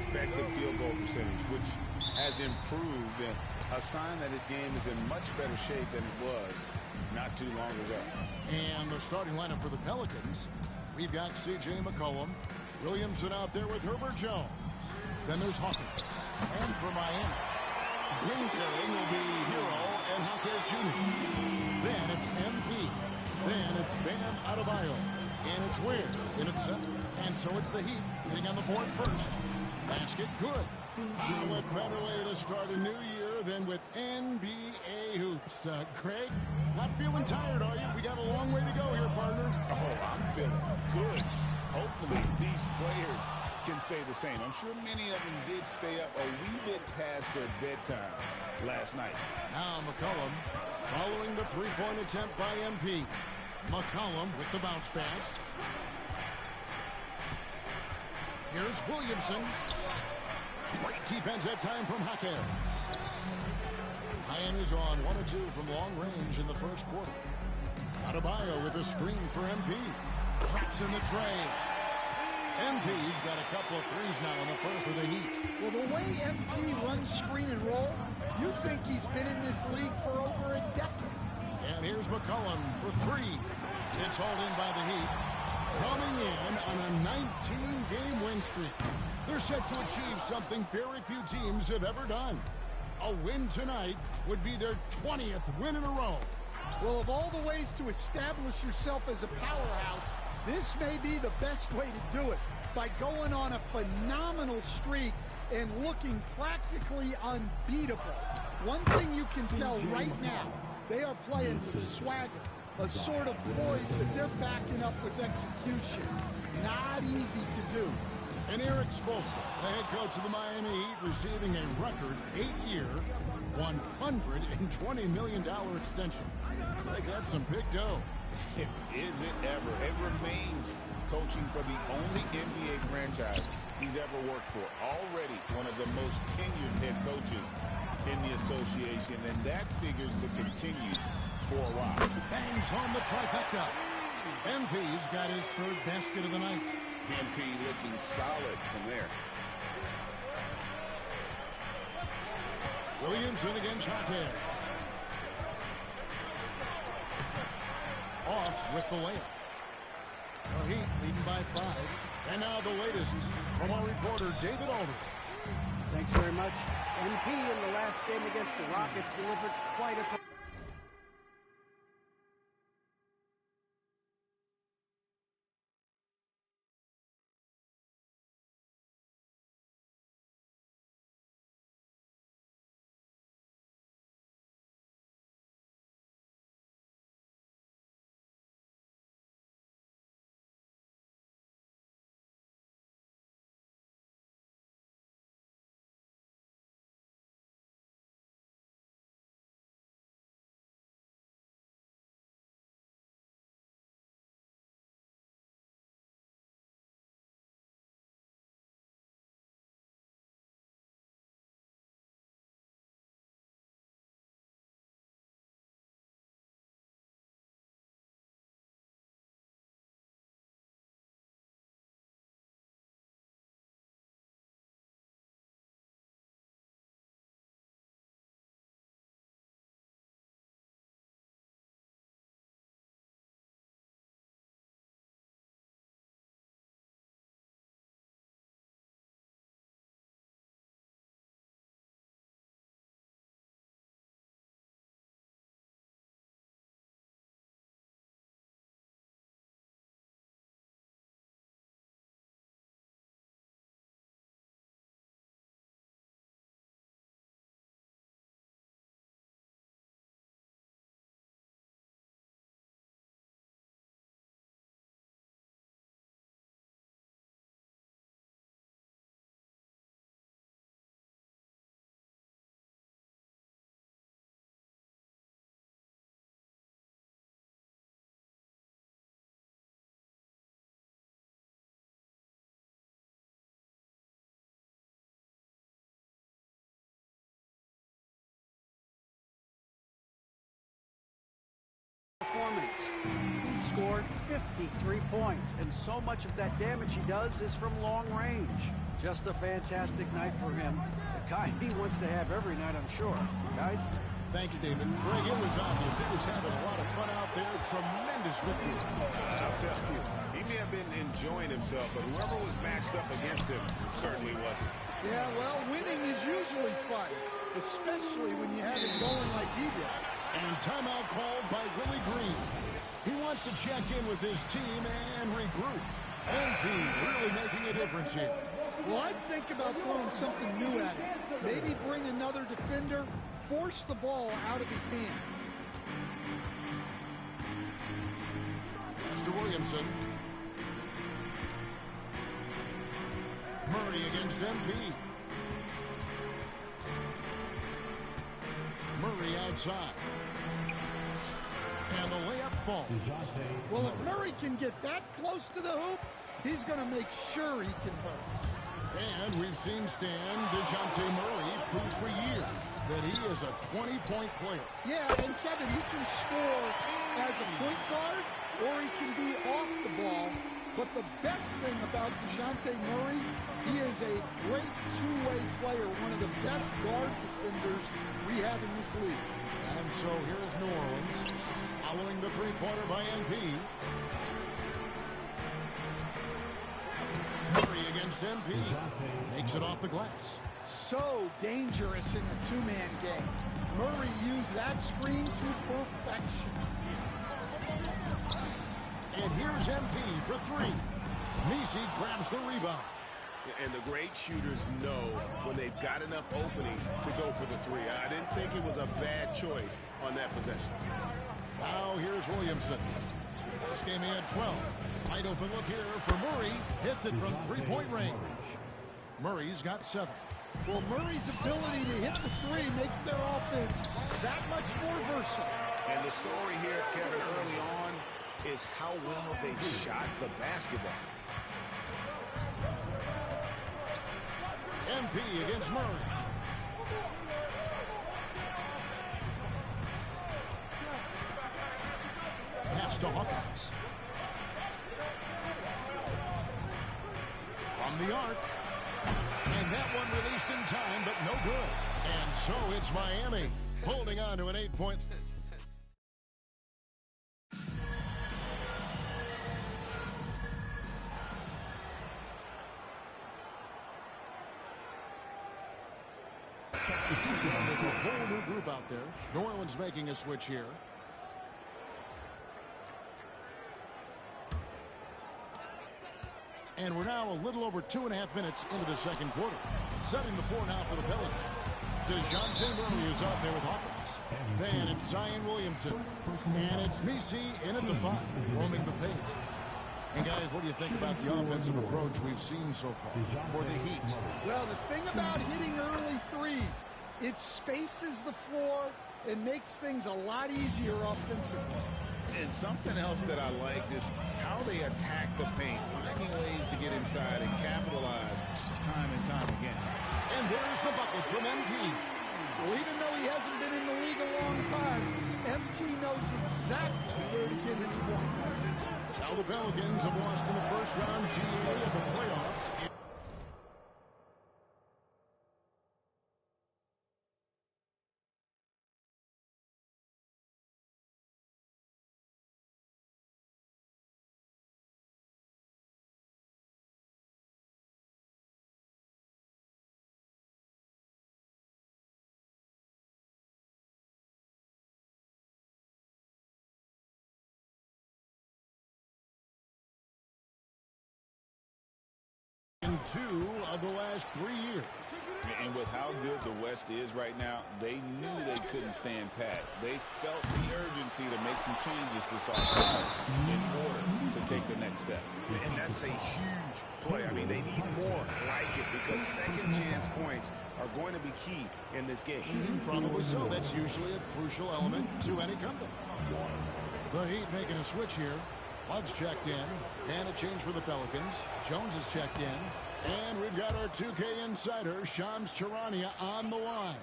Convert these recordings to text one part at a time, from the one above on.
effective field goal percentage, which has improved, and a sign that his game is in much better shape than it was not too long ago. And the starting lineup for the Pelicans, we've got C.J. McCollum, Williamson out there with Herbert Jones. Then there's Hawkins. And for Miami, green pairing will be Hero and Hawkins Jr. Then it's MP. Then it's Bam Adebayo. And it's Weir in at 7. And so it's the Heat hitting on the board first. Basket good. What better way to start a new year than with NBA hoops? Craig, not feeling tired, are you? We got a long way to go here, partner. Oh, I'm feeling good. Hopefully these players can say the same. I'm sure many of them did stay up a wee bit past their bedtime last night. Now McCollum following the three-point attempt by MP. McCollum with the bounce pass. Here's Williamson. Great defense that time from Hacker. Miami's on 1 or 2 from long range in the first quarter. Adebayo with a screen for MP. Traps in the tray. MP's got a couple of threes now in the first with the Heat. Well, the way MP runs screen and roll, you think he's been in this league for over a decade. And here's McCollum for 3. It's hauled in by the Heat. Coming in on a 19-game win streak. They're set to achieve something very few teams have ever done. A win tonight would be their 20th win in a row. Well, of all the ways to establish yourself as a powerhouse, this may be the best way to do it, by going on a phenomenal streak and looking practically unbeatable. One thing you can tell right now, they are playing with swagger, a sort of poise that they're backing up with execution. Not easy to do. And Eric Spoelstra, the head coach of the Miami Heat, receiving a record 8-year, $120 million extension. They got some big dough. Is it ever? It remains coaching for the only NBA franchise he's ever worked for. Already one of the most tenured head coaches in the association, and that figures to continue for a while. Bangs home the trifecta. MP's got his 3rd basket of the night. MP looking solid from there. Williamson against Hacker. Off with the layup. The Heat leading by 5. And now the latest from our reporter, David Aldridge. Thanks very much. MP in the last game against the Rockets delivered quite a performance. He scored 53 points, and so much of that damage he does is from long range. Just a fantastic night for him. The kind he wants to have every night, I'm sure. Guys? Thanks, David. Greg, it was obvious. He was having a lot of fun out there. Tremendous victory. I'll tell you, he may have been enjoying himself, but whoever was matched up against him certainly wasn't. Yeah, well, winning is usually fun, especially when you have it going like he did. And timeout called by Willie Green. He wants to check in with his team and regroup. MP really making a difference here. Well, I'd think about throwing something new at him. Maybe bring another defender, force the ball out of his hands. Mr. Williamson. Murray against MP. Murray outside. And the layup falls. Well, if Murray can get that close to the hoop, he's going to make sure he converts. And we've seen Stan DeJounte Murray prove for years that he is a 20-point player. Yeah, and Kevin, he can score as a point guard or he can be off the ball. But the best thing about DeJounte Murray, he is a great two-way player, one of the best guard defenders we have in this league. And so here's New Orleans, following the three-pointer by MP. Murray against MP. Makes it off the glass. So dangerous in the two-man game. Murray used that screen to perfection. And here's MP for three. Nisi grabs the rebound. And the great shooters know when they've got enough opening to go for the three. I didn't think it was a bad choice on that possession. Now here's Williamson. This game he had 12. Wide open look here for Murray. Hits it from three-point range. Murray's got 7. Well, Murray's ability to hit the three makes their offense that much more versatile. And the story here, Kevin, early on is how well they shot the basketball. MP against Murray. Pass to Hawkins. From the arc. And that one released in time, but no good. And so it's Miami holding on to an 8-point. A whole new group out there. New Orleans making a switch here. And we're now a little over 2.5 minutes into the second quarter. Setting the floor now for the Pelicans. DeJounte Murray is out there with Hawkins. Then it's Zion Williamson. And it's Nisi in at the 5, roaming the paint. And guys, what do you think about the offensive approach we've seen so far for the Heat? Well, the thing about hitting early threes, it spaces the floor and makes things a lot easier offensively. And something else that I liked is how they attack the paint, finding ways to get inside and capitalize time and time again. And there's the bucket from MP. Well, even though he hasn't been in the league a long time, MP knows exactly where to get his points. Now the Pelicans have lost in the first round GA of the playoffs. In 2 of the last 3 years. And with how good the West is right now, they knew they couldn't stand pat. They felt the urgency to make some changes this offseason in order to take the next step. And that's a huge play. I mean, they need more like it because second chance points are going to be key in this game. Probably so. That's usually a crucial element to any comeback. The Heat making a switch here. Love's checked in. And a change for the Pelicans. Jones is checked in. And we've got our 2K insider, Shams Charania, on the line.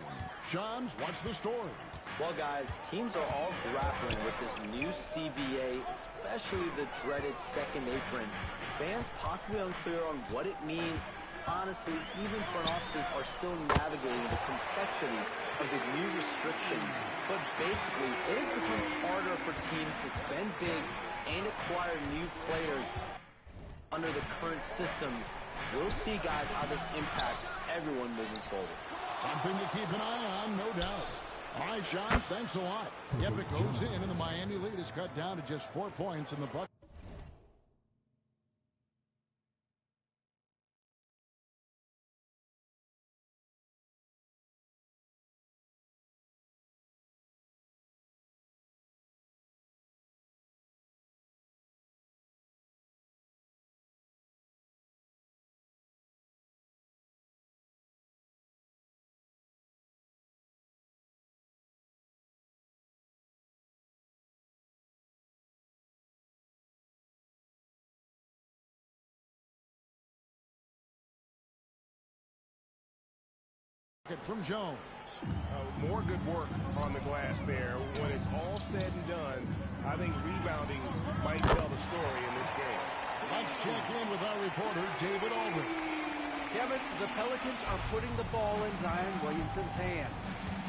Shams, what's the story? Well, guys, teams are all grappling with this new CBA, especially the dreaded second apron. Fans possibly unclear on what it means honestly, even front offices are still navigating the complexities of the new restrictions. But basically, it has become harder for teams to spend big and acquire new players under the current systems. We'll see, guys, how this impacts everyone moving forward. Something to keep an eye on, no doubt. All right, Sean, thanks a lot. Yep, it goes in, and the Miami lead is cut down to just 4 points in the bucket. From Jones. More good work on the glass there. When it's all said and done, I think rebounding might tell the story in this game. Let's check in with our reporter, David Aldridge. Kevin, the Pelicans are putting the ball in Zion Williamson's hands.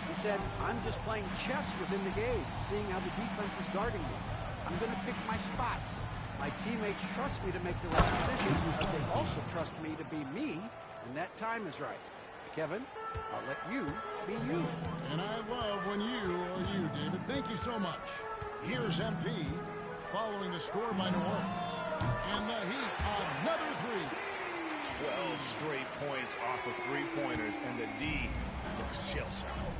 He said, I'm just playing chess within the game, seeing how the defense is guarding me. I'm going to pick my spots. My teammates trust me to make the right decisions, but they also trust me to be me, and that time is right. Kevin, I'll let you be you. And I love when you are you, David. Thank you so much. Here's MP following the score by New Orleans. And the Heat, another three. 12 straight points off of three-pointers, and the D looks shell-shocked.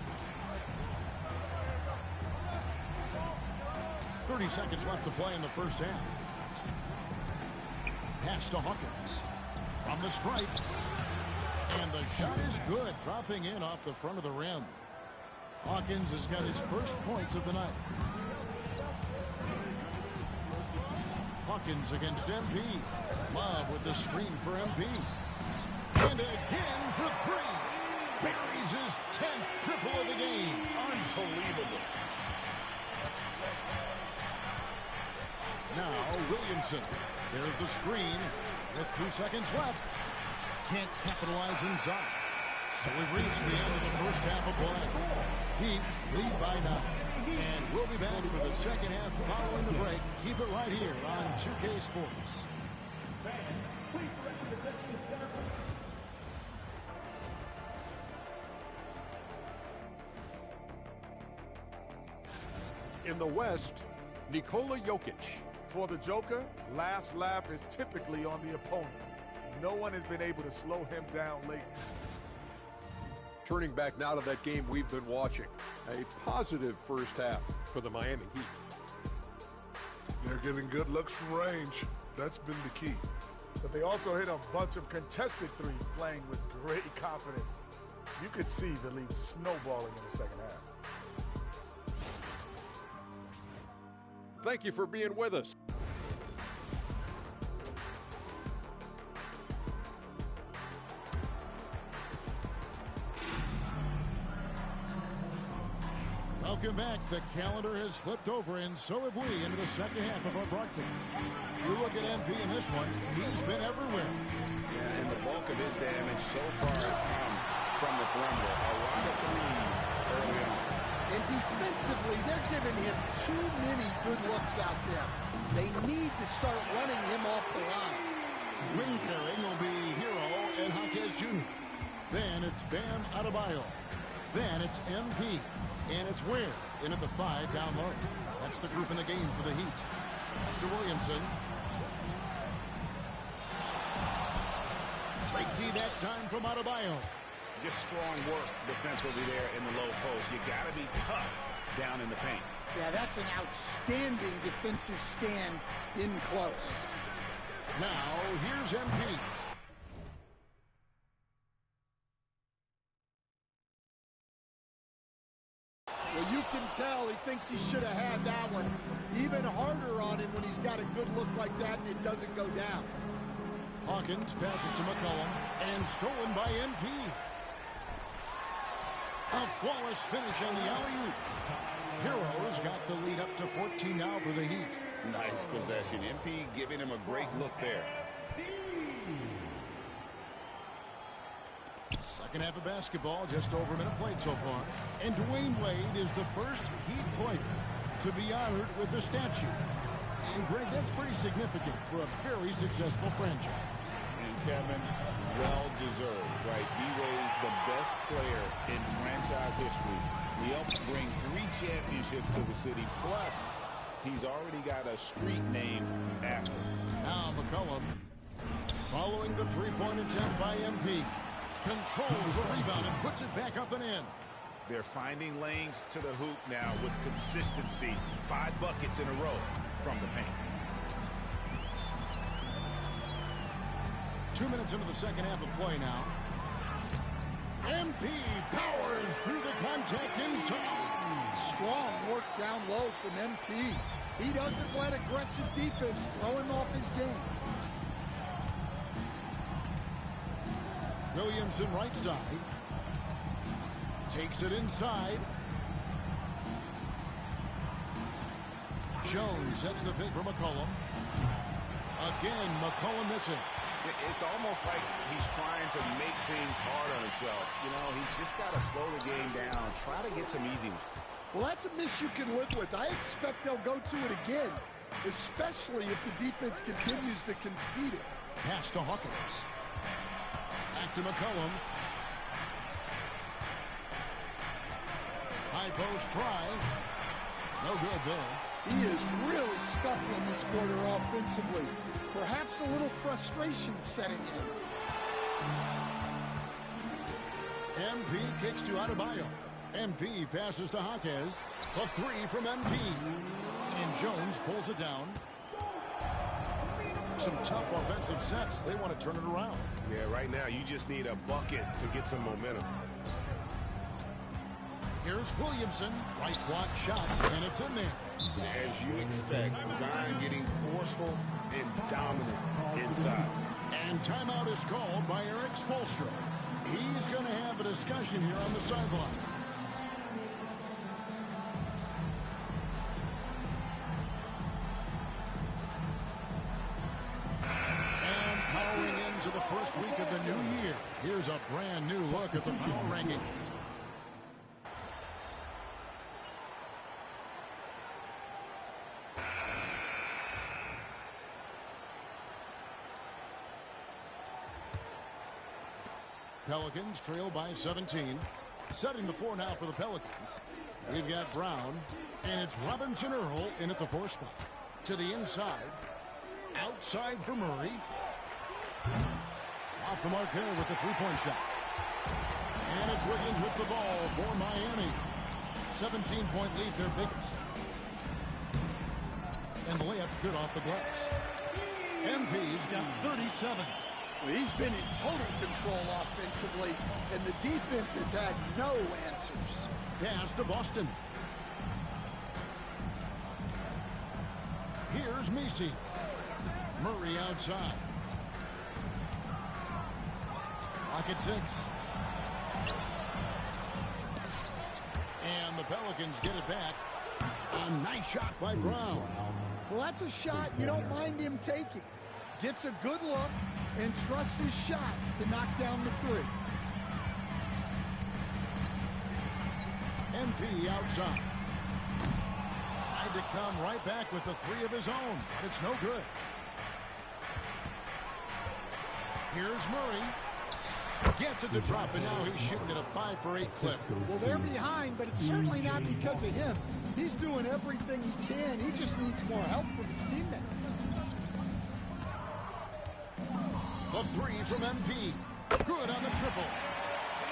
30 seconds left to play in the first half. Pass to Hawkins. From the stripe. And the shot is good, dropping in off the front of the rim. Hawkins has got his first points of the night. Hawkins against MP. Love with the screen for MP. And again for three. Buries his 10th triple of the game. Unbelievable. Now Williamson. There's the screen with 2 seconds left. Can't capitalize inside. So we've reached the end of the first half of play. Heat lead by 9. And we'll be back for the second half following the break. Keep it right here on 2K Sports. In the West, Nikola Jokic. For the Joker, last laugh is typically on the opponent. No one has been able to slow him down lately. Turning back now to that game we've been watching. A positive first half for the Miami Heat. They're getting good looks from range. That's been the key. But they also hit a bunch of contested threes, playing with great confidence. You could see the lead snowballing in the second half. Thank you for being with us. Welcome back. The calendar has flipped over, and so have we, into the second half of our broadcast. You look at MP in this one, he's been everywhere. Yeah, and the bulk of his damage so far has come from the perimeter. A lot of threes early on. And defensively, they're giving him too many good looks out there. They need to start running him off the line. Ring pairing will be Hero and Hawkins Jr. Then it's Bam Adebayo. Then it's MP. And it's Ware in at the 5 down low. That's the group in the game for the Heat. Mr. Williamson. Great D that time from Adebayo. Just strong work defensively there in the low post. You got to be tough down in the paint. Yeah, that's an outstanding defensive stand in close. Now, here's MP. Well, you can tell he thinks he should have had that one. Even harder on him when he's got a good look like that and it doesn't go down. Hawkins passes to McCollum and stolen by MP. A flawless finish on the alley-oop. Heroes got the lead up to 14 now for the Heat. Nice possession. MP giving him a great look there. Second half of basketball, just over a minute played so far. And Dwayne Wade is the first Heat player to be honored with a statue. And Greg, that's pretty significant for a very successful franchise. And Kevin, well-deserved, right? D-Wade, the best player in franchise history. He helped bring 3 championships to the city. Plus, he's already got a street named after him. Now McCollum, following the three-point attempt by MP, controls the rebound and puts it back up and in. They're finding lanes to the hoop now with consistency. 5 buckets in a row from the paint. 2 minutes into the second half of play now. MP powers through the contact inside. Strong work down low from MP. He doesn't let aggressive defense throw him off his game. Williamson right side. Takes it inside. Jones sets the pick for McCollum. Again, McCollum missing. It's almost like he's trying to make things hard on himself. You know, he's just got to slow the game down, try to get some easy ones. Well, that's a miss you can live with. I expect they'll go to it again, especially if the defense continues to concede it. Pass to Hawkins. Back to McCollum. High post try. No good there. He is really scuffling this quarter offensively. Perhaps a little frustration setting in. MP kicks to Adebayo. MP passes to Hawkins. A 3 from MP. And Jones pulls it down. Some tough offensive sets. They want to turn it around. Yeah, right now you just need a bucket to get some momentum. Here's Williamson. Right block shot, and it's in there. As you expect, Zion getting forceful and dominant inside. And timeout is called by Eric Spoelstra. He's going to have a discussion here on the sideline. And powering into the first week of the new year, here's a brand new look at the power rankings. Pelicans trail by 17. Setting the floor now for the Pelicans. We've got Brown, and it's Robinson Earl in at the 4 spot. To the inside. Outside for Murray. Off the mark there with the three-point shot. And it's Wiggins with the ball for Miami. 17-point lead, their biggest. And the layup's good off the glass. MP's got 37. Well, he's been in total control offensively, and the defense has had no answers. Pass to Boston. Here's Messi. Murray outside. Lock at 6. And the Pelicans get it back. A nice shot by Brown. Well, that's a shot you don't mind him taking. Gets a good look and trusts his shot to knock down the 3. MP outside. Tried to come right back with the 3 of his own, but it's no good. Here's Murray. Gets it to drop, and now he's shooting at a 5 for 8 clip. Well, they're behind, but it's certainly not because of him. He's doing everything he can. He just needs more help from his teammates. The 3 from MP. Good on the triple.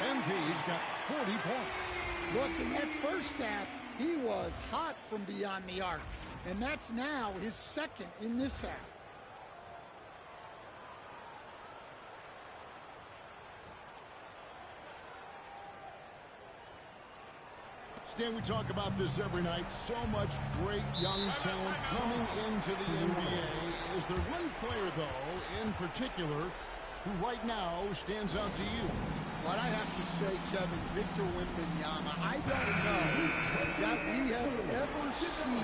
MP's got 40 points. Look, in that first half, he was hot from beyond the arc. And that's now his 2nd in this half. Stan, we talk about this every night. So much great young talent coming into the NBA. Is there one player, though, in particular, who right now stands out to you? What I have to say, Kevin, Victor Wembanyama, I don't know that we have ever seen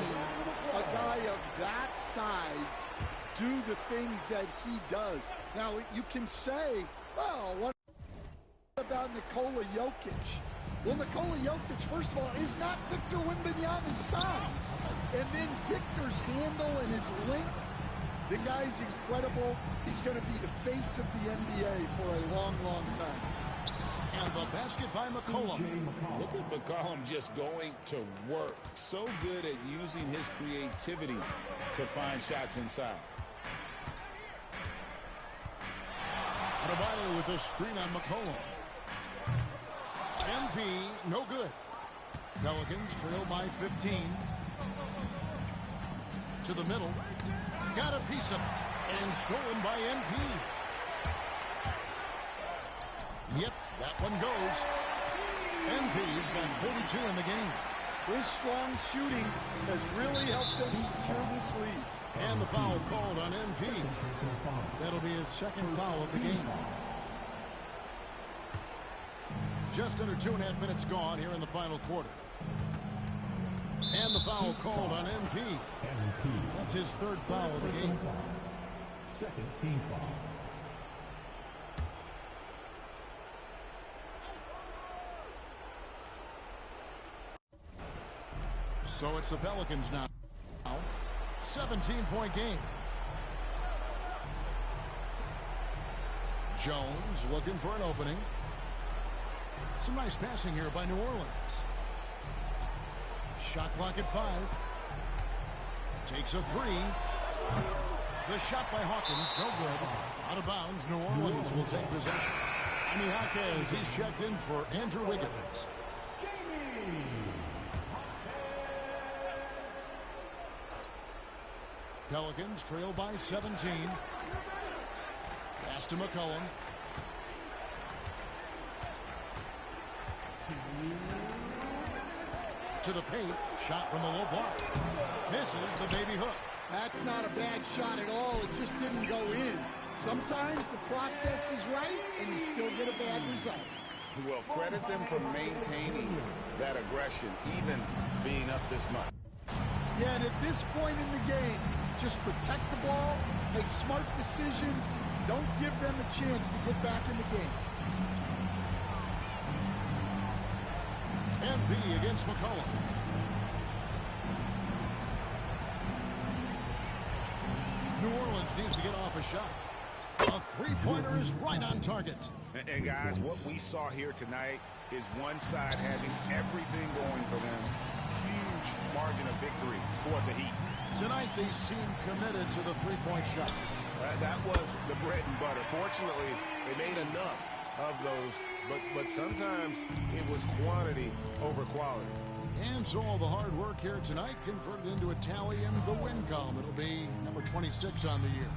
a guy of that size do the things that he does. Now, you can say, well, what about Nikola Jokic. Well, Nikola Jokic, first of all, is not Victor Wembanyama's size. And then Victor's handle and his length, the guy's incredible. He's going to be the face of the NBA for a long, long time. And the basket by McCollum. Look at McCollum just going to work. So good at using his creativity to find shots inside. Adebayo with a screen on McCollum. MP, no good. Pelicans trail by 15. To the middle. Got a piece of it. And stolen by MP. Yep, that one goes. MP's got 42 in the game. His strong shooting has really helped them secure this lead. And the foul called on MP. That'll be his second foul of the game. Just under 2.5 minutes gone here in the final quarter. And the foul called on MP. That's his third foul of the game. Second team foul. So it's the Pelicans now. 17-point game. Jones looking for an opening. Some nice passing here by New Orleans. Shot clock at 5. Takes a 3. The shot by Hawkins, no good. Out of bounds, New Orleans will take possession. Jaime Jaquez, he's checked in for Andrew Wiggins. Pelicans trail by 17. Pass to McCollum. To the paint. Shot from the low block. Misses the baby hook. That's not a bad shot at all. It just didn't go in. Sometimes the process is right, and you still get a bad result. Well, credit them for maintaining that aggression, even being up this much. Yeah, and at this point in the game, just protect the ball, make smart decisions, don't give them a chance to get back in the game. MP against McCollum. New Orleans needs to get off a shot. A three-pointer is right on target. And guys, what we saw here tonight is one side having everything going for them. Huge margin of victory for the Heat. Tonight they seem committed to the three-point shot. That was the bread and butter. Fortunately, they made enough of those, but sometimes it was quantity over quality. And so all the hard work here tonight converted into a tally in the win column. It'll be number 26 on the year.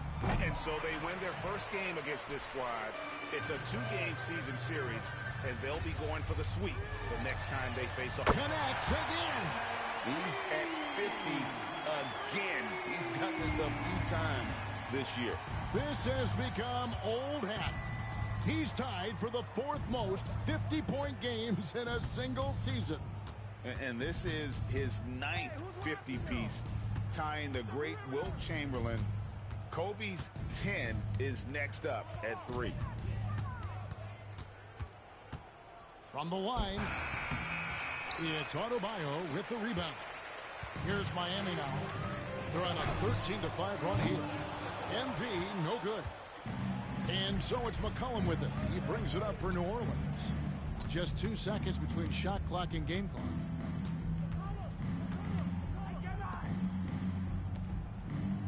And so they win their first game against this squad. It's a 2-game season series, and they'll be going for the sweep the next time they face off. Connects again. He's at 50 again. He's done this a few times this year. This has become old hat. He's tied for the 4th most 50-point games in a single season. And this is his 9th 50-piece, tying the great Wilt Chamberlain. Kobe's 10 is next up at 3. From the line, it's Adebayo with the rebound. Here's Miami now. They're on a 13-5 run here. MP, no good. And so it's McCollum with it. He brings it up for New Orleans. Just 2 seconds between shot clock and game clock.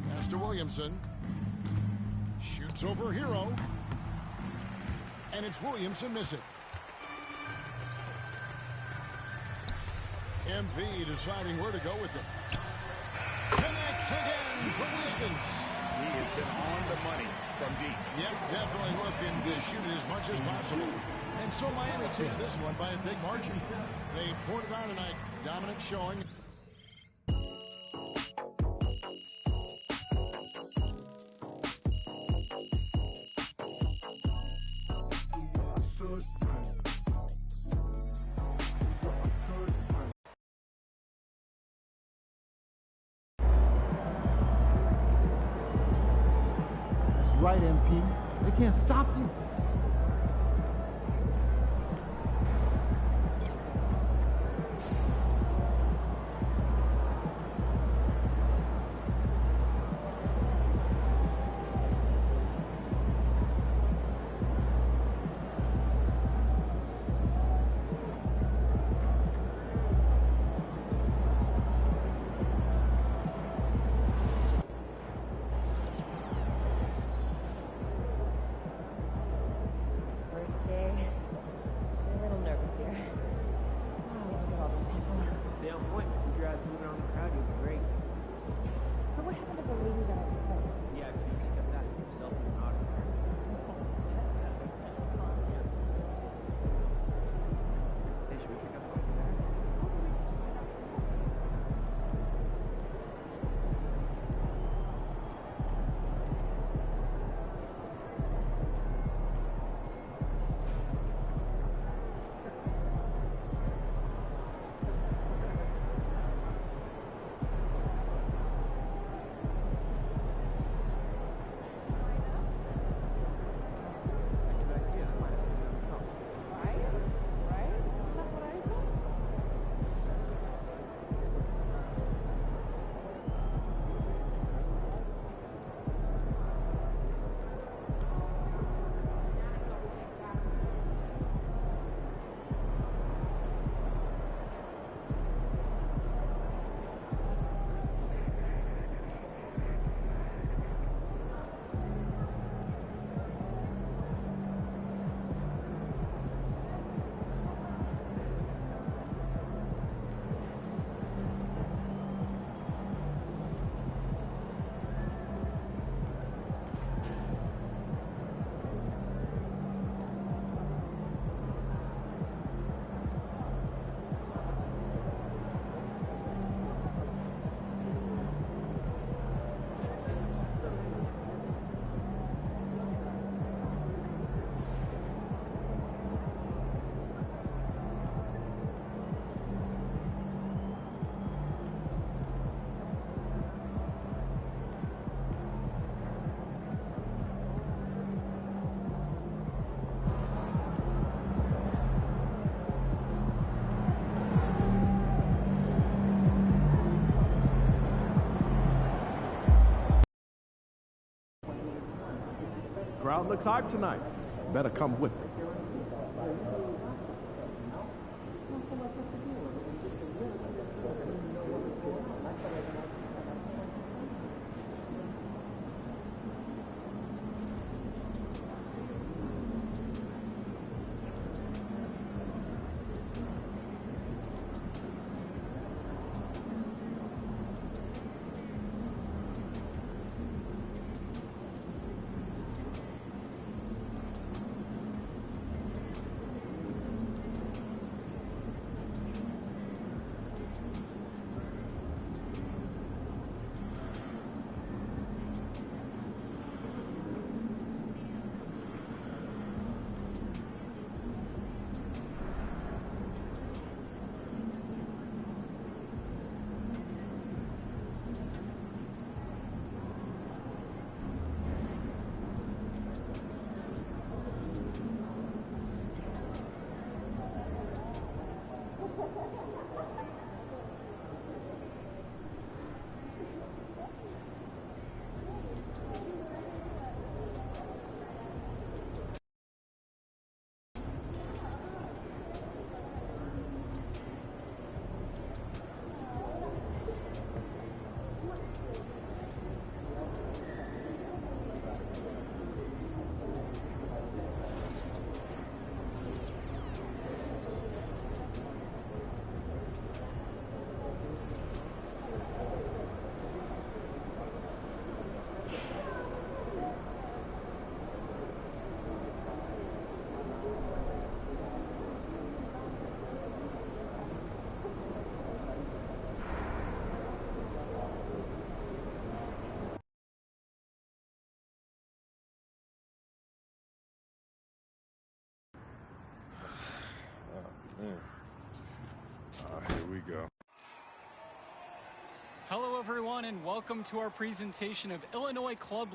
Pass to Williamson. Shoots over Hero. And it's Williamson missing. MP deciding where to go with it. Connects again from distance. He has been on the money from deep. Yep, definitely looking to shoot it as much as possible. And so Miami takes this one by a big margin. They poured it on tonight. Dominant showing. Right, MP. They can't stop you. Crowd looks hyped tonight. Better come with me. Here we go. Hello, everyone, and welcome to our presentation of Illinois Club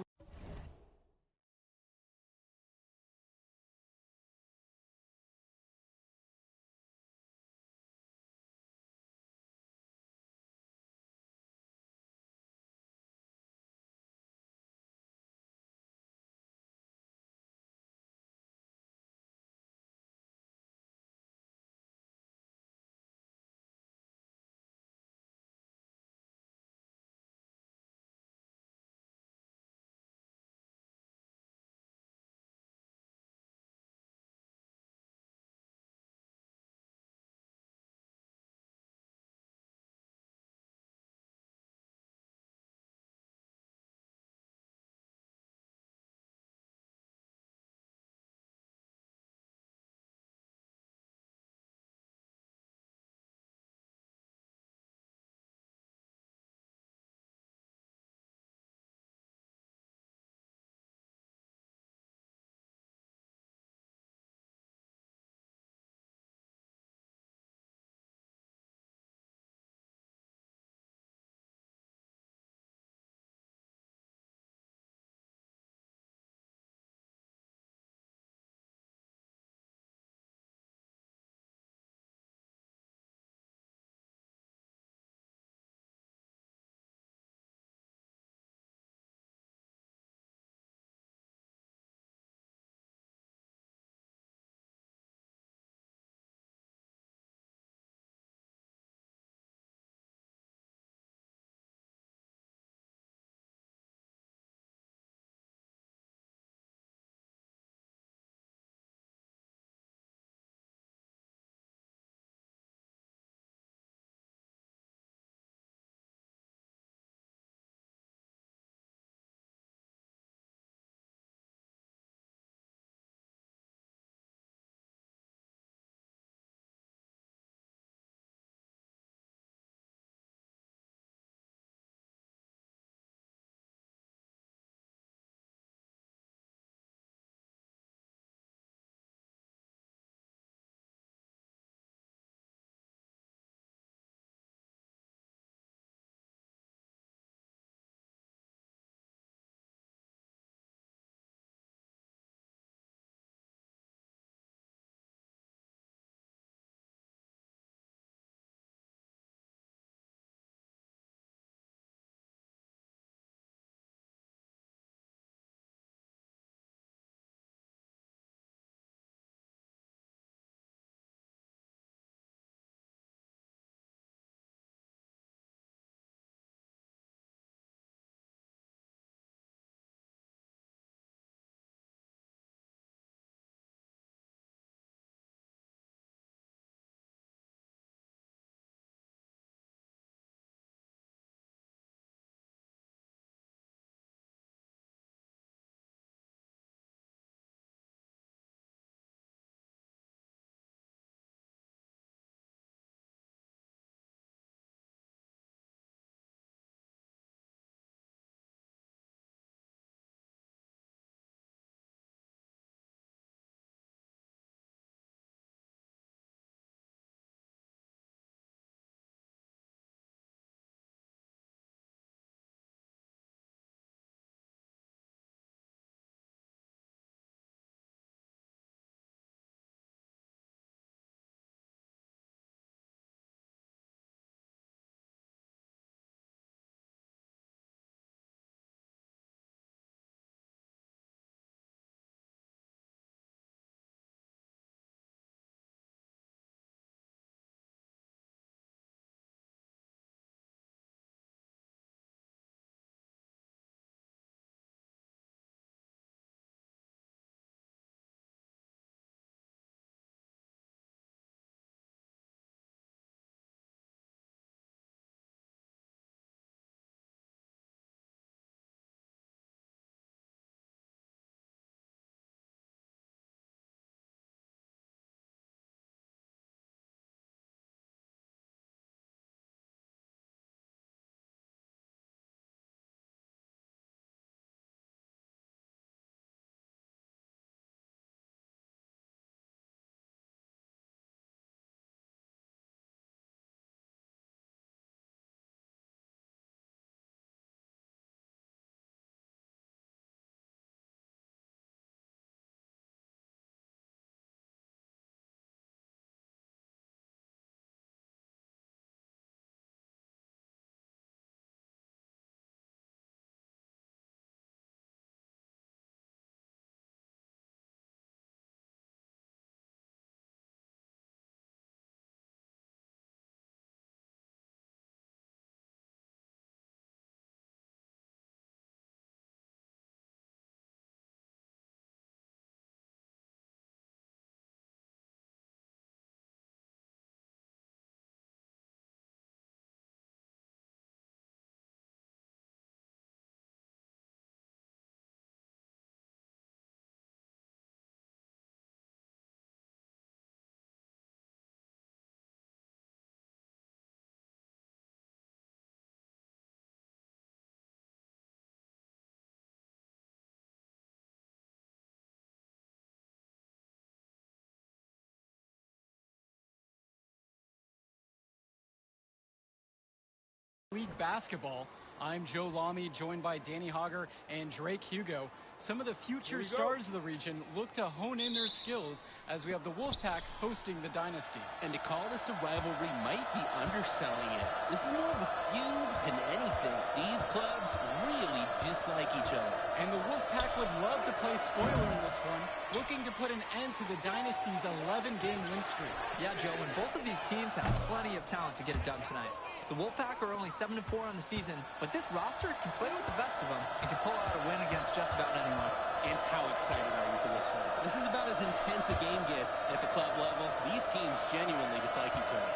League basketball. I'm Joe Lamy, joined by Danny Hogger and Drake Hugo. Some of the future stars of the region look to hone in their skills as we have the Wolfpack hosting the Dynasty. And to call this a rivalry might be underselling it. This is more of a feud than anything. These clubs really dislike each other. And the Wolfpack would love to play spoiler in this one, looking to put an end to the Dynasty's 11-game win streak. Yeah, Joe, and both of these teams have plenty of talent to get it done tonight. The Wolfpack are only 7-4 on the season, but this roster can play with the best of them and can pull out a win against just about anyone. And how excited are you for this one? This is about as intense a game gets at the club level. These teams genuinely dislike each other.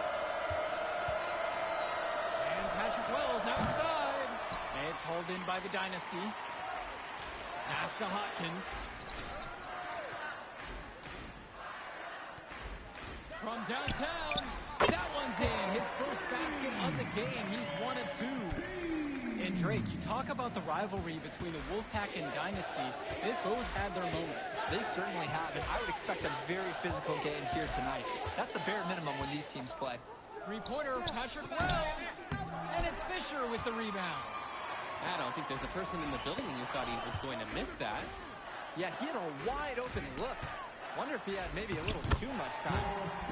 And Patrick Wells outside. It's hauled in by the Dynasty. Pass to Hopkins. From downtown. That one's in. His first basket of the game. He's 1 of 2. And Drake, you talk about the rivalry between the Wolfpack and Dynasty. They've both had their moments. They certainly have, and I would expect a very physical game here tonight. That's the bare minimum when these teams play. Three-pointer, Patrick Wells. And it's Fisher with the rebound. I don't think there's a person in the building who thought he was going to miss that. Yeah, he had a wide open look. Wonder if he had maybe a little too much time.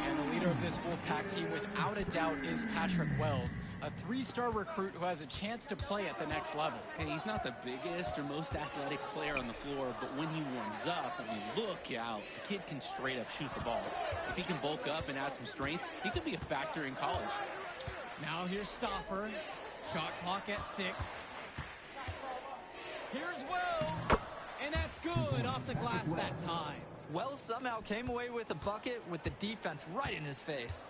And the leader of this Wolfpack team, without a doubt, is Patrick Wells, a 3-star recruit who has a chance to play at the next level. And he's not the biggest or most athletic player on the floor, but when he warms up, I mean, look out. The kid can straight up shoot the ball. If he can bulk up and add some strength, he could be a factor in college. Now here's Stoffer. Shot clock at 6. Here's Wells. And that's good off the glass that time. Wells somehow came away with a bucket with the defense right in his face.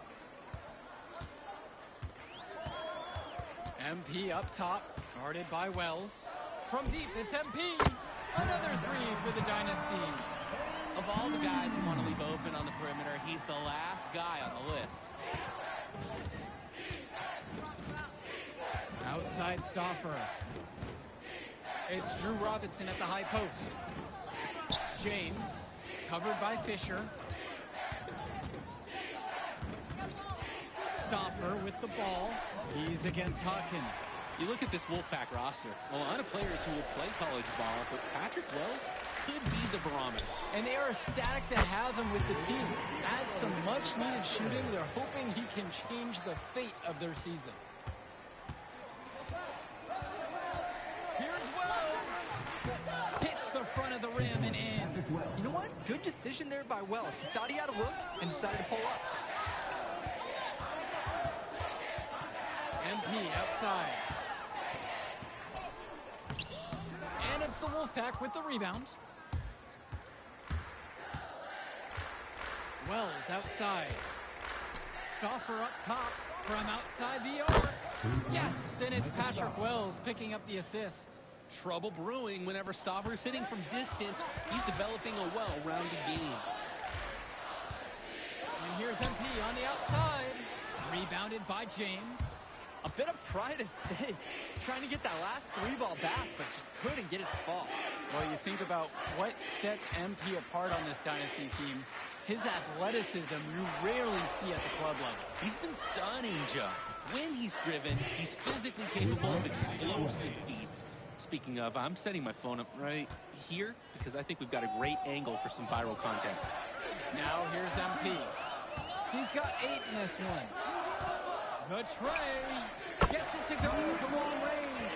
MP up top, guarded by Wells. From deep, it's MP. Another 3 for the Dynasty. Of all the guys who want to leave open on the perimeter, he's the last guy on the list. Outside Stoffer. It's Drew Robinson at the high post. James, covered by Fisher. Stoffer with the ball. He's against Hawkins. You look at this Wolfpack roster, a lot of players who will play college ball, but Patrick Wells could be the barometer. And they are ecstatic to have him with the team. Add some much-needed shooting. They're hoping he can change the fate of their season. Here's Wells. Hits the front of the rim and in. You know what? Good decision there by Wells. He thought he had a look and decided to pull up. MP outside. And it's the Wolfpack with the rebound. Wells outside. Stoffer up top from outside the arc. Yes, and it's Patrick Wells picking up the assist. Trouble brewing whenever Stoffer's hitting from distance. He's developing a well-rounded game. And here's MP on the outside. Rebounded by James. A bit of pride at stake. Trying to get that last 3-ball back, but just couldn't get it to fall. Well, you think about what sets MP apart on this Dynasty team. His athleticism you rarely see at the club level. He's been stunning, Joe. When he's driven, he's physically capable of explosive feats. Speaking of, I'm setting my phone up right here because I think we've got a great angle for some viral content. Now here's MP. He's got 8 in this one. The tray gets it to go from long range.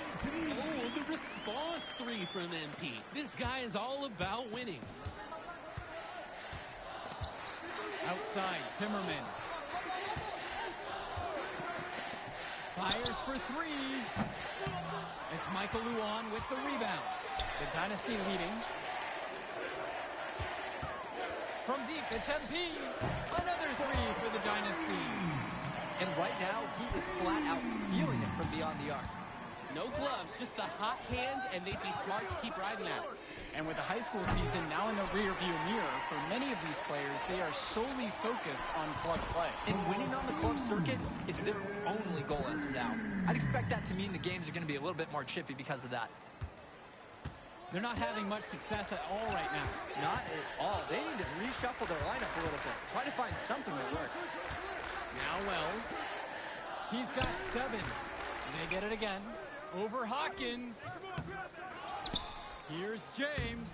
Oh, the response 3 from MP. This guy is all about winning. Outside, Timmerman. Fires for 3. It's Michael Luan with the rebound. The Dynasty leading. From deep, it's MP. Another 3 for the Dynasty. And right now, he is flat out feeling it from beyond the arc. No gloves, just the hot hand, and they'd be smart to keep riding that. And with the high school season now in the rearview mirror, for many of these players, they are solely focused on club play. And winning on the club circuit is their only goal as of now. I'd expect that to mean the games are going to be a little bit more chippy because of that. They're not having much success at all right now. Not at all. They need to reshuffle their lineup a little bit. Try to find something that works. Now Wells. He's got 7. They get it again. Over Hawkins. Here's James.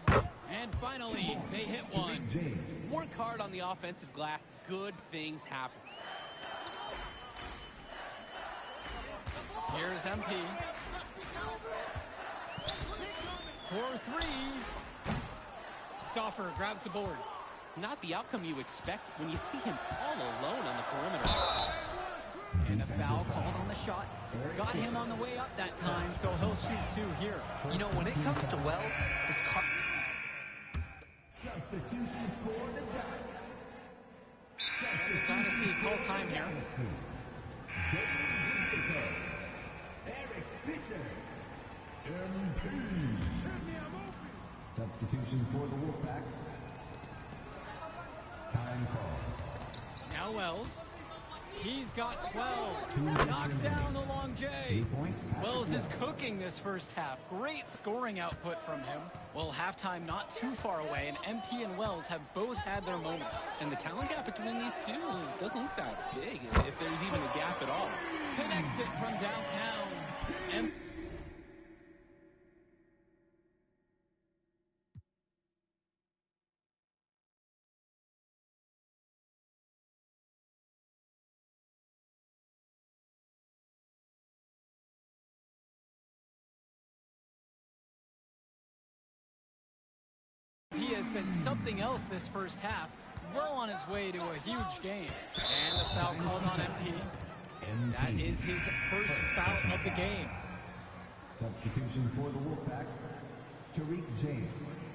And finally, they hit one. Work hard on the offensive glass. Good things happen. Here's MP. 4-3. Stauffer grabs the board. Not the outcome you expect when you see him all alone on the perimeter. And a foul called on the shot. Got him on the way up that time, so he'll shoot two here. You know, when it comes to Wells, his Substitution for the Dynasty call time here. Eric Fisher. MP. Substitution for the Wolfpack. Time call. Now Wells. He's got 12. Knocks down the long J. Wells is cooking this first half. Great scoring output from him. Well, halftime not too far away, and MP and Wells have both had their moments. And the talent gap between these two doesn't look that big, if there's even a gap at all. Connects it from downtown. He has been something else this first half, well on his way to a huge game. And the foul called on MP. That is his first foul of the game. Substitution for the Wolfpack. Tariq James.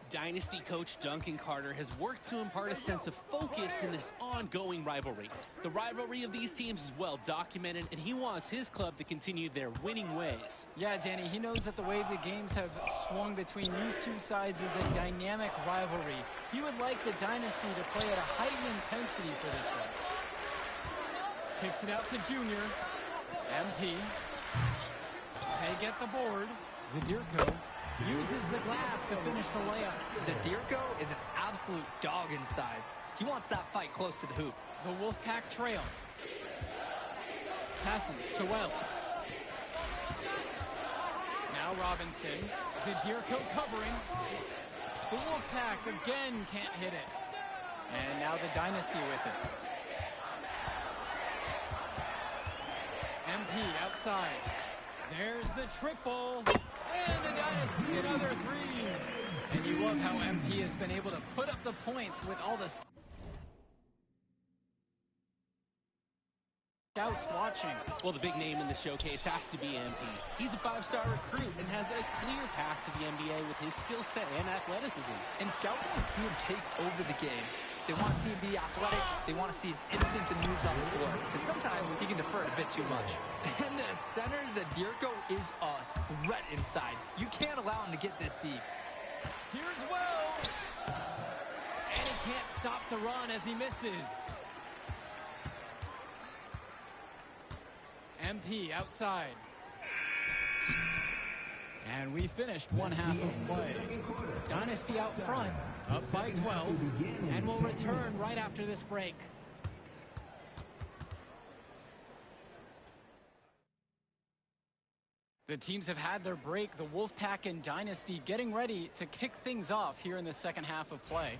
Dynasty coach Duncan Carter has worked to impart a sense of focus in this ongoing rivalry. The rivalry of these teams is well documented, and he wants his club to continue their winning ways. Yeah, Danny, he knows that the way the games have swung between these two sides is a dynamic rivalry. He would like the Dynasty to play at a heightened intensity for this one. Kicks it out to Junior. MP. They get the board. Zadirko uses the glass to finish the layup. Zadirko is an absolute dog inside. He wants that fight close to the hoop. The Wolfpack trail. Passes to Wells. Now Robinson. Zadirko covering. The Wolfpack again can't hit it. And now the Dynasty with it. MP outside. There's the triple. And the Dynasty another three. And you love how MP has been able to put up the points with all the scouts watching. Well, the big name in the showcase has to be MP. He's a five-star recruit and has a clear path to the NBA with his skill set and athleticism. And scouts want to see him take over the game. They want to see him be athletic. They want to see his instinct and moves on the floor. Because sometimes he can defer a bit too much. And the center, Zadirko, is a threat inside. You can't allow him to get this deep. Here's Wells. And he can't stop the run as he misses. MP outside. And we finished one half of play. Dynasty out front, up by 12, and we'll return right after this break. The teams have had their break, the Wolfpack and Dynasty getting ready to kick things off here in the second half of play.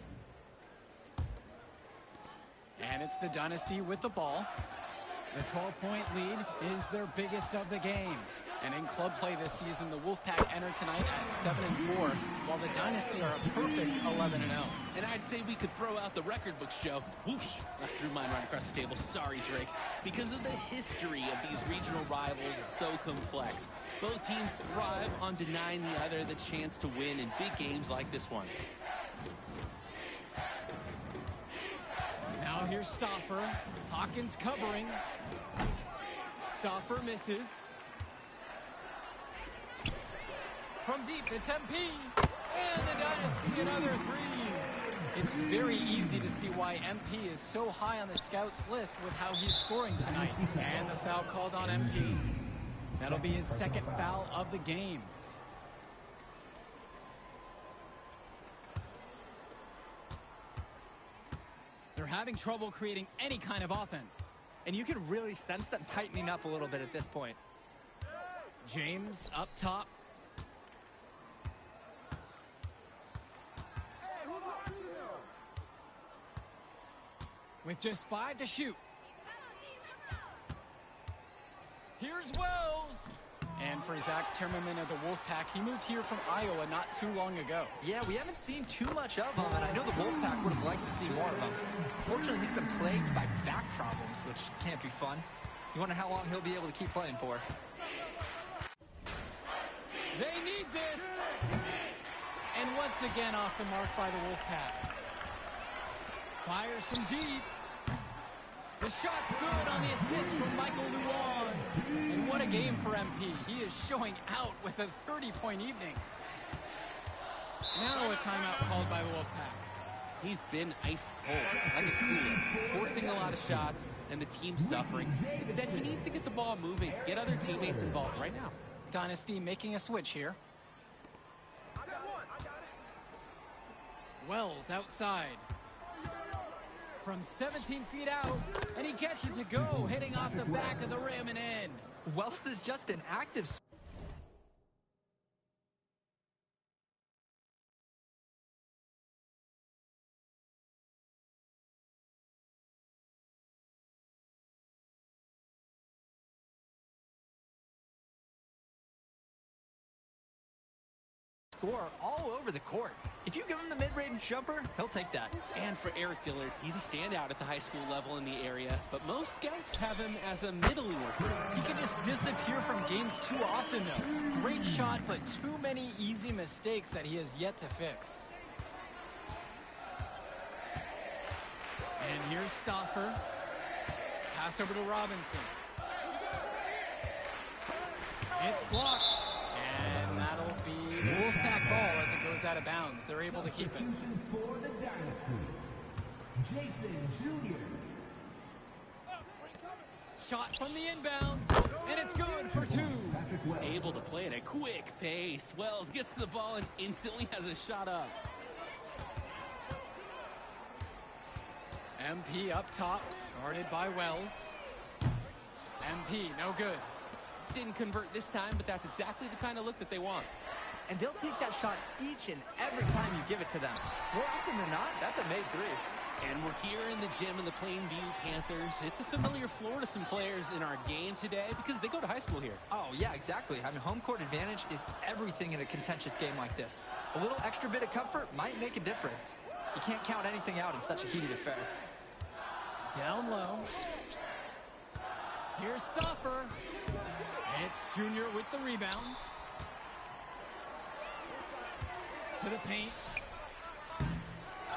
And it's the Dynasty with the ball. The 12-point lead is their biggest of the game. And in club play this season, the Wolfpack enter tonight at 7-4, while the Dynasty are a perfect 11-0. And I'd say we could throw out the record books, Joe. Whoosh! I threw mine right across the table. Sorry, Drake. Because of the history of these regional rivals is so complex. Both teams thrive on denying the other the chance to win in big games like this one. Now here's Stauffer. Hawkins covering. Stauffer misses. From deep, it's MP. And the Dynasty another three. It's very easy to see why MP is so high on the scouts list with how he's scoring tonight. And the foul called on MP. That'll be his second foul of the game. They're having trouble creating any kind of offense. And you can really sense them tightening up a little bit at this point. James up top. With just 5 to shoot. Here's Wells. And for Zach Timmerman of the Wolfpack, he moved here from Iowa not too long ago. Yeah, we haven't seen too much of him, and I know the Wolfpack would have liked to see more of him. Fortunately, he's been plagued by back problems, which can't be fun. You wonder how long he'll be able to keep playing for. They need this. And once again off the mark by the Wolfpack. Fires from deep. The shot's good on the assist from Michael Luan. And what a game for MP. He is showing out with a 30-point evening. Now a timeout called by the Wolfpack. He's been ice cold, like a cooler, forcing a lot of shots, and the team suffering. Instead, he needs to get the ball moving, get other teammates involved right now. Dynasty making a switch here. Wells outside. From 17 feet out, and he gets it to go, hitting off the back of the rim and in. Wells is just an active score all over the court. If you give him the mid-range jumper, he'll take that. And for Eric Dillard, he's a standout at the high school level in the area, but most scouts have him as a middling recruit. He can just disappear from games too often, though. Great shot, but too many easy mistakes that he has yet to fix. And here's Stauffer. Pass over to Robinson. It's blocked. And that'll be the Wolfpack ball as it goes out of bounds. They're able to keep it. For the Dynasty, Jason Jr. Shot from the inbound, and it's good for 2. Able to play at a quick pace. Wells gets to the ball and instantly has a shot up. MP up top, guarded by Wells. MP, no good. Didn't convert this time, but that's exactly the kind of look that they want. And they'll take that shot each and every time you give it to them. More often than not, that's a made 3. And we're here in the gym in the Plainview Panthers. It's a familiar floor to some players in our game today because they go to high school here. Oh, yeah, exactly. I mean, home court advantage is everything in a contentious game like this. A little extra bit of comfort might make a difference. You can't count anything out in such a heated affair. Down low. Here's Stopper. It's Junior with the rebound. To the paint.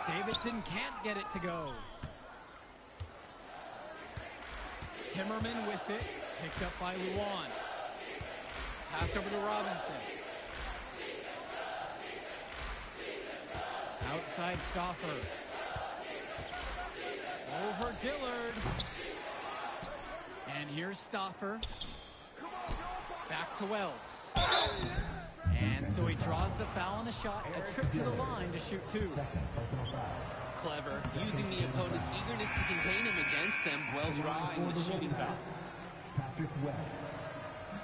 Davidson can't get it to go. Timmerman with it. Picked up by Luan. Pass over to Robinson. Outside Stauffer. Over Dillard. And here's Stauffer. Back to Wells. And so he draws the foul on the shot. A trip to the line to shoot 2. Clever, using the opponent's eagerness to contain him against them. Wells drawing the shooting foul.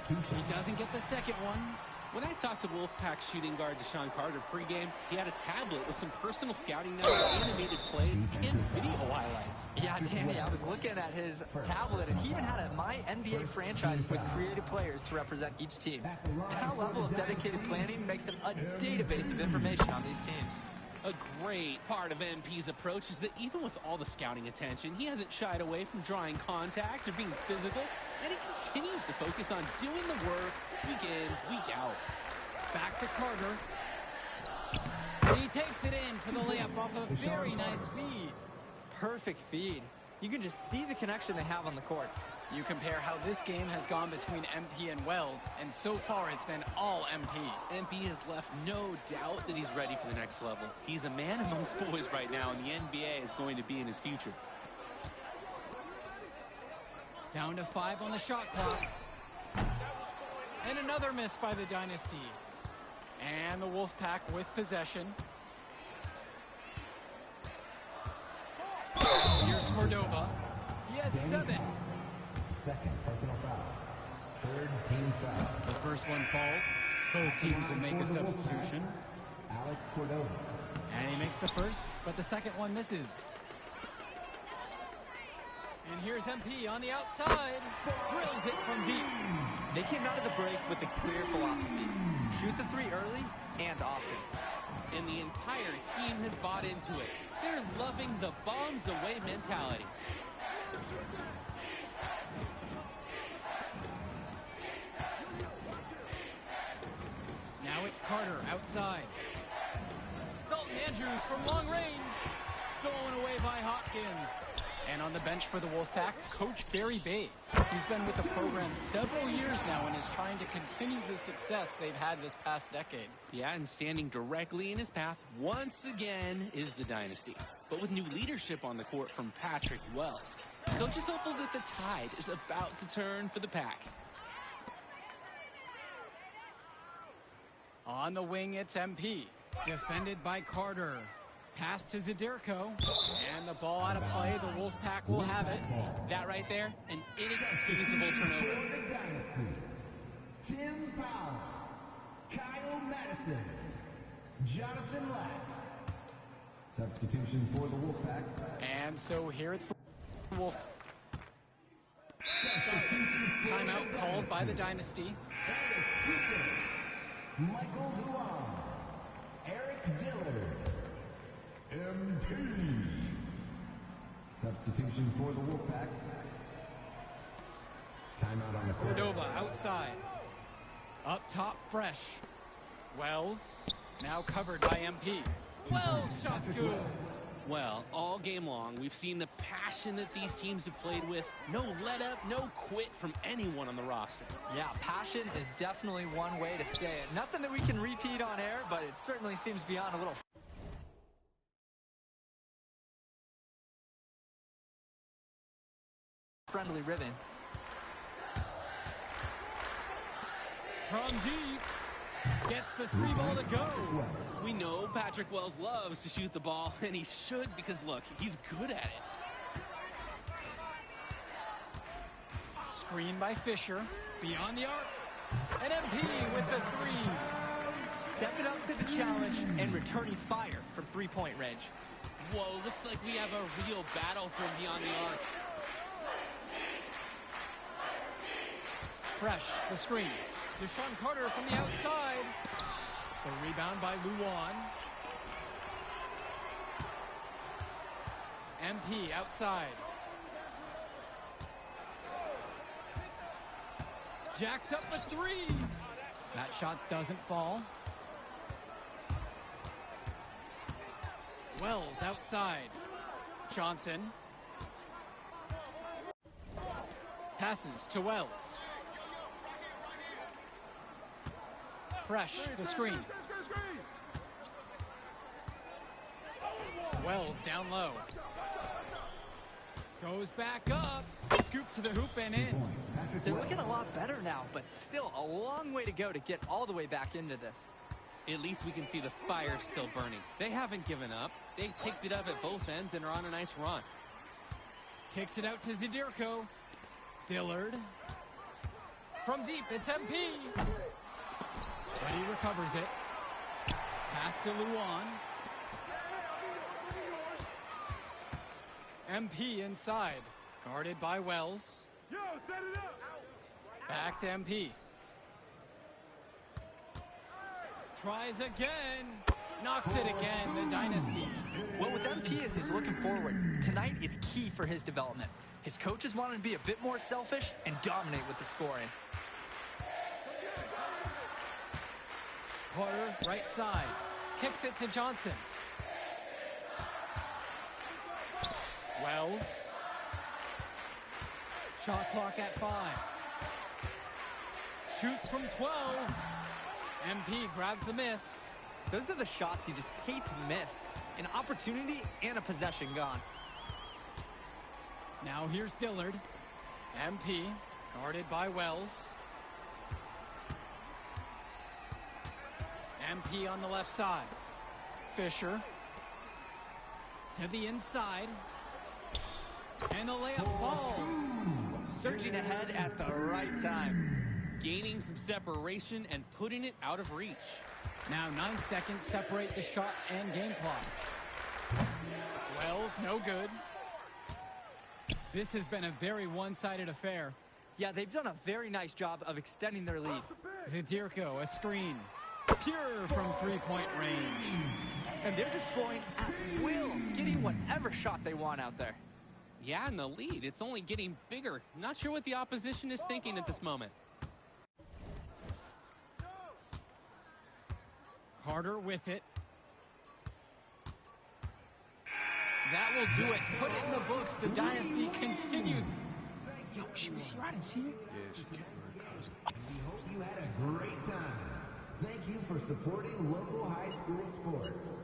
He doesn't get the second one. When I talked to Wolfpack shooting guard Deshaun Carter pregame, he had a tablet with some personal scouting notes, animated plays, and video highlights. Yeah, Danny, I was looking at his tablet, and he even had a My NBA franchise with creative players to represent each team. That level of dedicated planning makes him a database of information on these teams. A great part of MP's approach is that even with all the scouting attention, he hasn't shied away from drawing contact or being physical, and he continues to focus on doing the work week in, week out. Back to Carter. He takes it in for the layup off a very nice feed. Perfect feed. You can just see the connection they have on the court. You compare how this game has gone between MP and Wells, and so far it's been all MP. MP has left no doubt that he's ready for the next level. He's a man amongst boys right now, and the NBA is going to be in his future. Down to 5 on the shot clock. And another miss by the Dynasty. And the Wolfpack with possession. Cordova. He has 7. Second personal foul. Third team foul. The first one falls. Both teams will make a substitution. Alex Cordova. And he makes the first, but the second one misses. And here's MP on the outside. Drills it from deep. They came out of the break with a clear philosophy. Shoot the 3 early and often. And the entire team has bought into it. They're loving the bombs away mentality. Now it's Carter outside. Dalton Andrews from long range. Stolen away by Hopkins. And on the bench for the Wolfpack, Coach Barry Bay. He's been with the program several years now and is trying to continue the success they've had this past decade. Yeah, and standing directly in his path once again is the Dynasty. But with new leadership on the court from Patrick Wells, Coach is hopeful that the tide is about to turn for the Pack. On the wing, it's MP. Defended by Carter. Pass to Zadirko. And the ball out of play. The Wolfpack will have it. That right there, an inexcusable turnover. For the Dynasty, Tim Powell, Kyle Madison, Jonathan Lack. Substitution for the Wolfpack. And so here it's the Wolf. Substitution for Timeout the called by the Dynasty. Dynasty. Michael Luan, Eric Dillard, MP. Substitution for the Wolfpack. Timeout on the court. Cordova outside. Up top, Fresh. Wells, now covered by MP. Wells, shot's good. Well, all game long, we've seen the passion that these teams have played with. No let up, no quit from anyone on the roster. Yeah, passion is definitely one way to say it. Nothing that we can repeat on air, but it certainly seems beyond a little friendly ribbon. From deep. Gets the 3 ball to go. We know Patrick Wells loves to shoot the ball, and he should because, look, he's good at it. Screen by Fisher. Beyond the arc. And MP with the 3. Stepping up to the challenge and returning fire from 3-point range. Whoa, looks like we have a real battle from beyond the arc. Fresh, the screen. Deshaun Carter from the outside. The rebound by Luan. MP outside. Jacks up the 3. That shot doesn't fall. Wells outside. Johnson. Passes to Wells. Fresh, the screen. Wells down low. Goes back up. Scoop to the hoop and in. They're looking a lot better now, but still a long way to go to get all the way back into this. At least we can see the fire still burning. They haven't given up. They picked it up at both ends and are on a nice run. Kicks it out to Zadirko. Dillard. From deep, it's MP. But he recovers it. Pass to Luan. MP inside. Guarded by Wells. Yo, set it up. Back to MP. Tries again. Knocks it again, the Dynasty. Well, with MP as he's looking forward, tonight is key for his development. His coaches want him to be a bit more selfish and dominate with the scoring. Carter, right side. Kicks it to Johnson. Wells. Shot clock at 5. Shoots from 12. MP grabs the miss. Those are the shots you just hate to miss. An opportunity and a possession gone. Now here's Dillard. MP, guarded by Wells. MP on the left side. Fisher. To the inside. And the layup falls. Surging ahead at the right time. Gaining some separation and putting it out of reach. Now 9 seconds separate the shot and game clock. Wells, no good. This has been a very one-sided affair. Yeah, they've done a very nice job of extending their lead. Zadirko, a screen. Pure from three-point range. And they're just scoring at will, getting whatever shot they want out there. Yeah, and the lead, it's only getting bigger. Not sure what the opposition is thinking at this moment. Carter with it. That will do it. Put it in the books. The dynasty continued. Yo, she was here. I didn't see her. Yeah, she came with her cousin. We hope you had a great time. Thank you for supporting local high school sports.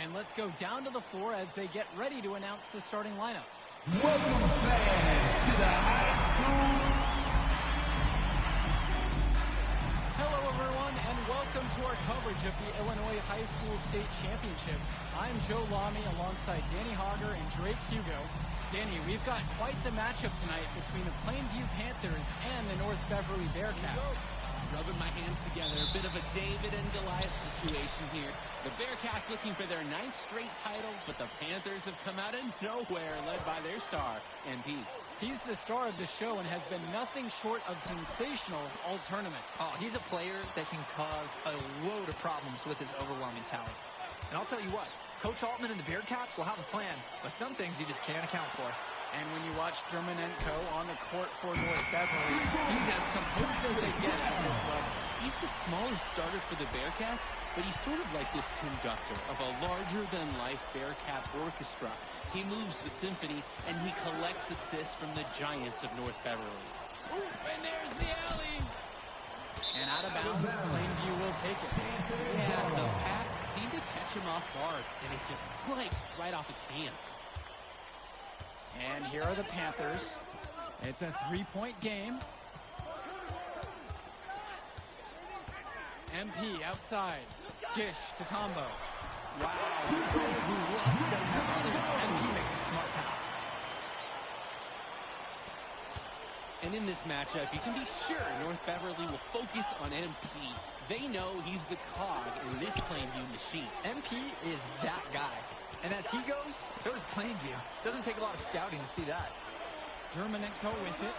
And let's go down to the floor as they get ready to announce the starting lineups. Welcome, fans, to the high school. Hello, everyone, and welcome to our coverage of the Illinois High School State Championships. I'm Joe Lamy alongside Danny Hogger and Drake Hugo. Danny, we've got quite the matchup tonight between the Plainview Panthers and the North Beverly Bearcats. Rubbing my hands together, a bit of a David and Goliath situation here. The Bearcats looking for their 9th straight title, but the Panthers have come out of nowhere, led by their star, MP. He's the star of the show and has been nothing short of sensational all tournament. Oh, he's a player that can cause a load of problems with his overwhelming talent. And I'll tell you what, Coach Altman and the Bearcats will have a plan, but some things you just can't account for. And when you watch Dermonenko on the court for North Beverly, he's as composed as they get at this level. He's the smallest starter for the Bearcats, but he's sort of like this conductor of a larger-than-life Bearcat orchestra. He moves the symphony, and he collects assists from the giants of North Beverly. And there's the alley. And out of bounds, Plainview will take it. Yeah, the pass seemed to catch him off guard, and it just clanked right off his hands. And here are the Panthers. It's a 3-point game. MP outside. Dish to Tombo. Wow. Who loves setting up others. MP makes a smart pass. And in this matchup, you can be sure North Beverly will focus on MP. They know he's the cog in this Plainview machine. MP is that guy. And as he goes, so does Plainview. Doesn't take a lot of scouting to see that. Dermonenko with it.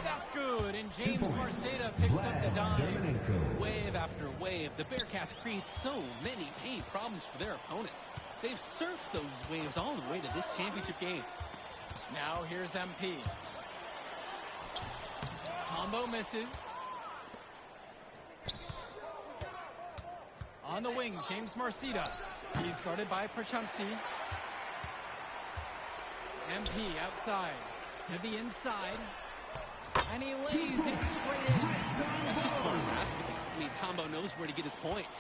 That's good, and James Marceda picks up the dime. Wave after wave, the Bearcats create so many pain problems for their opponents. They've surfed those waves all the way to this championship game. Now here's MP. Tombo misses. On the wing, James Marceda. He's guarded by Prachumsi. MP outside to the inside. And he lays it straight in. That's just smart basketball. I mean, Tombo knows where to get his points.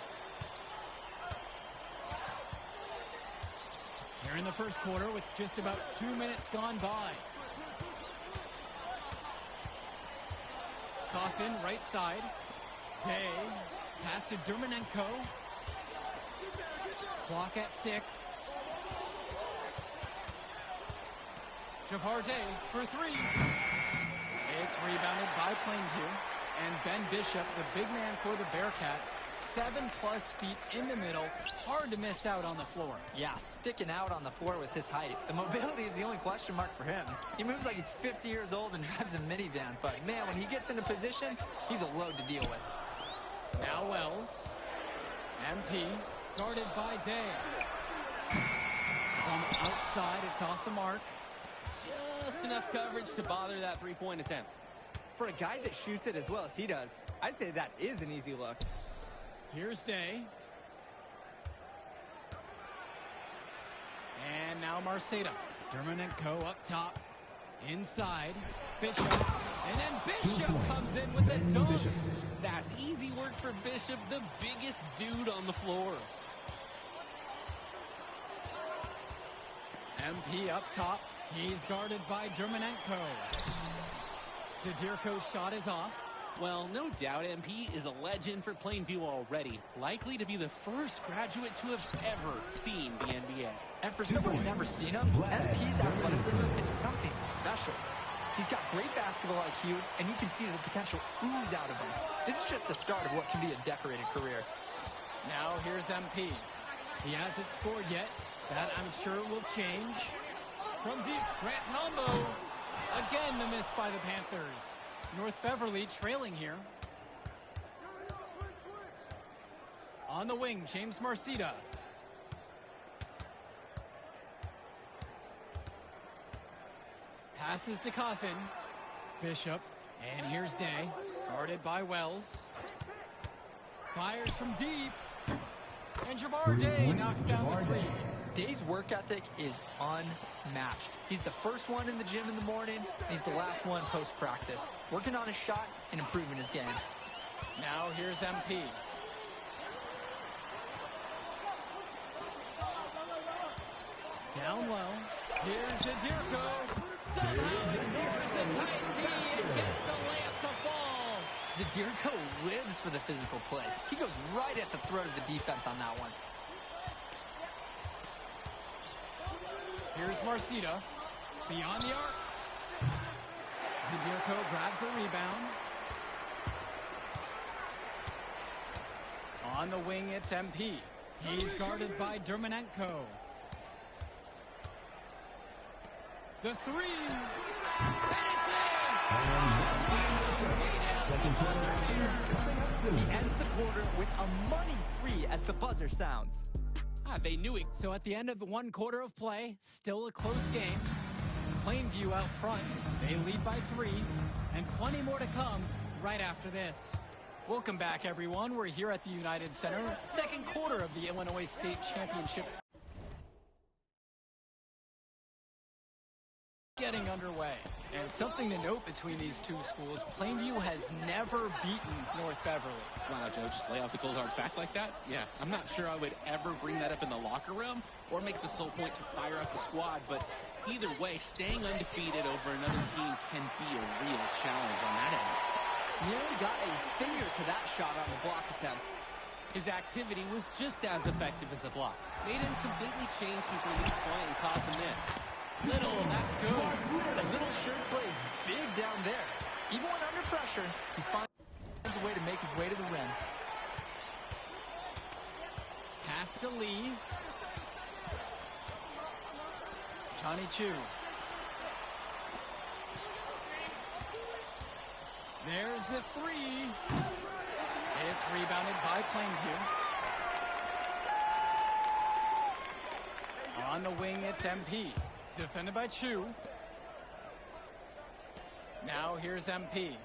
Here in the first quarter with just about 2 minutes gone by. Coffin, right side. Day, pass to Dermonenko. Clock at 6. Javar Day for 3. It's rebounded by Plainview. And Ben Bishop, the big man for the Bearcats, 7+ feet in the middle. Hard to miss out on the floor. Yeah, sticking out on the floor with his height. The mobility is the only question mark for him. He moves like he's 50 years old and drives a minivan. But, man, when he gets into position, he's a load to deal with. Now Wells. MP. Guarded by Day. From outside, it's off the mark. Just enough coverage to bother that three-point attempt. For a guy that shoots it as well as he does, I'd say that is an easy look. Here's Day. And now Marceda. Dermonenko up top. Inside. Bishop. And then Bishop comes in with a dunk. That's easy work for Bishop, the biggest dude on the floor. MP up top. He's guarded by Dermonenko. Zadirko's shot is off. Well, no doubt MP is a legend for Plainview already. Likely to be the first graduate to have ever seen the NBA. And for someone who's never seen him, MP's athleticism is something special. He's got great basketball IQ, and you can see the potential ooze out of him. This is just the start of what can be a decorated career. Now here's MP. He hasn't scored yet. That, I'm sure, will change. From deep, Grant Tombo. Again, the miss by the Panthers. North Beverly trailing here. On the wing, James Marceda. Passes to Coffin. Bishop. And here's Day. Guarded by Wells. Fires from deep. And Javar Day knocks down the three. Day's work ethic is unmatched. He's the first one in the gym in the morning, and he's the last one post-practice. Working on his shot and improving his game. Now here's MP. Down low. Here's Zadirko. Somehow ignores the tight key and gets the layup to fall. Zadirko lives for the physical play. He goes right at the throat of the defense on that one. Here's Marcita. Beyond the arc. Zadirko grabs a rebound. On the wing, it's MP. He's guarded by Dermanenko. The three. He ends the quarter with a money three as the buzzer sounds. They knew it. So at the end of the one quarter of play, still a close game. Plainview out front. They lead by 3, and plenty more to come right after this. Welcome back, everyone. We're here at the United Center, second quarter of the Illinois State Championship getting underway. And something to note between these two schools, Plainview has never beaten North Beverly. Wow, Joe, just lay out the cold hard fact like that? Yeah, I'm not sure I would ever bring that up in the locker room or make the sole point to fire up the squad, but either way, staying undefeated over another team can be a real challenge on that end. He only got a finger to that shot on the block attempt. His activity was just as effective as a block. Made him completely change his release point and caused the miss. Little, that's good. A little sure plays big down there. Even when under pressure, he finds a way to make his way to the rim. Pass to Lee. Johnny Chu. There's the three. It's rebounded by Plainview. On the wing, it's MP. Defended by Chu. Now here's MP.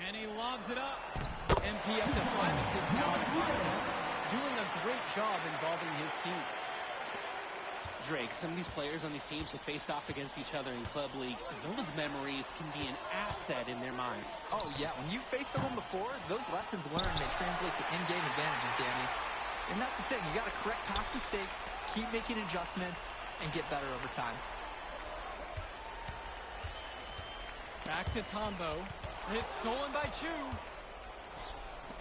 And he lobs it up. MP up to 5 assists now in the contest. Doing a great job involving his team. Drake, some of these players on these teams have faced off against each other in Club League. Those memories can be an asset in their minds. Oh, yeah. When you faced someone before, those lessons learned may translate to in-game advantages, Danny. And that's the thing. You got to correct past mistakes, keep making adjustments, and get better over time. Back to Tombo. It's stolen by Chu.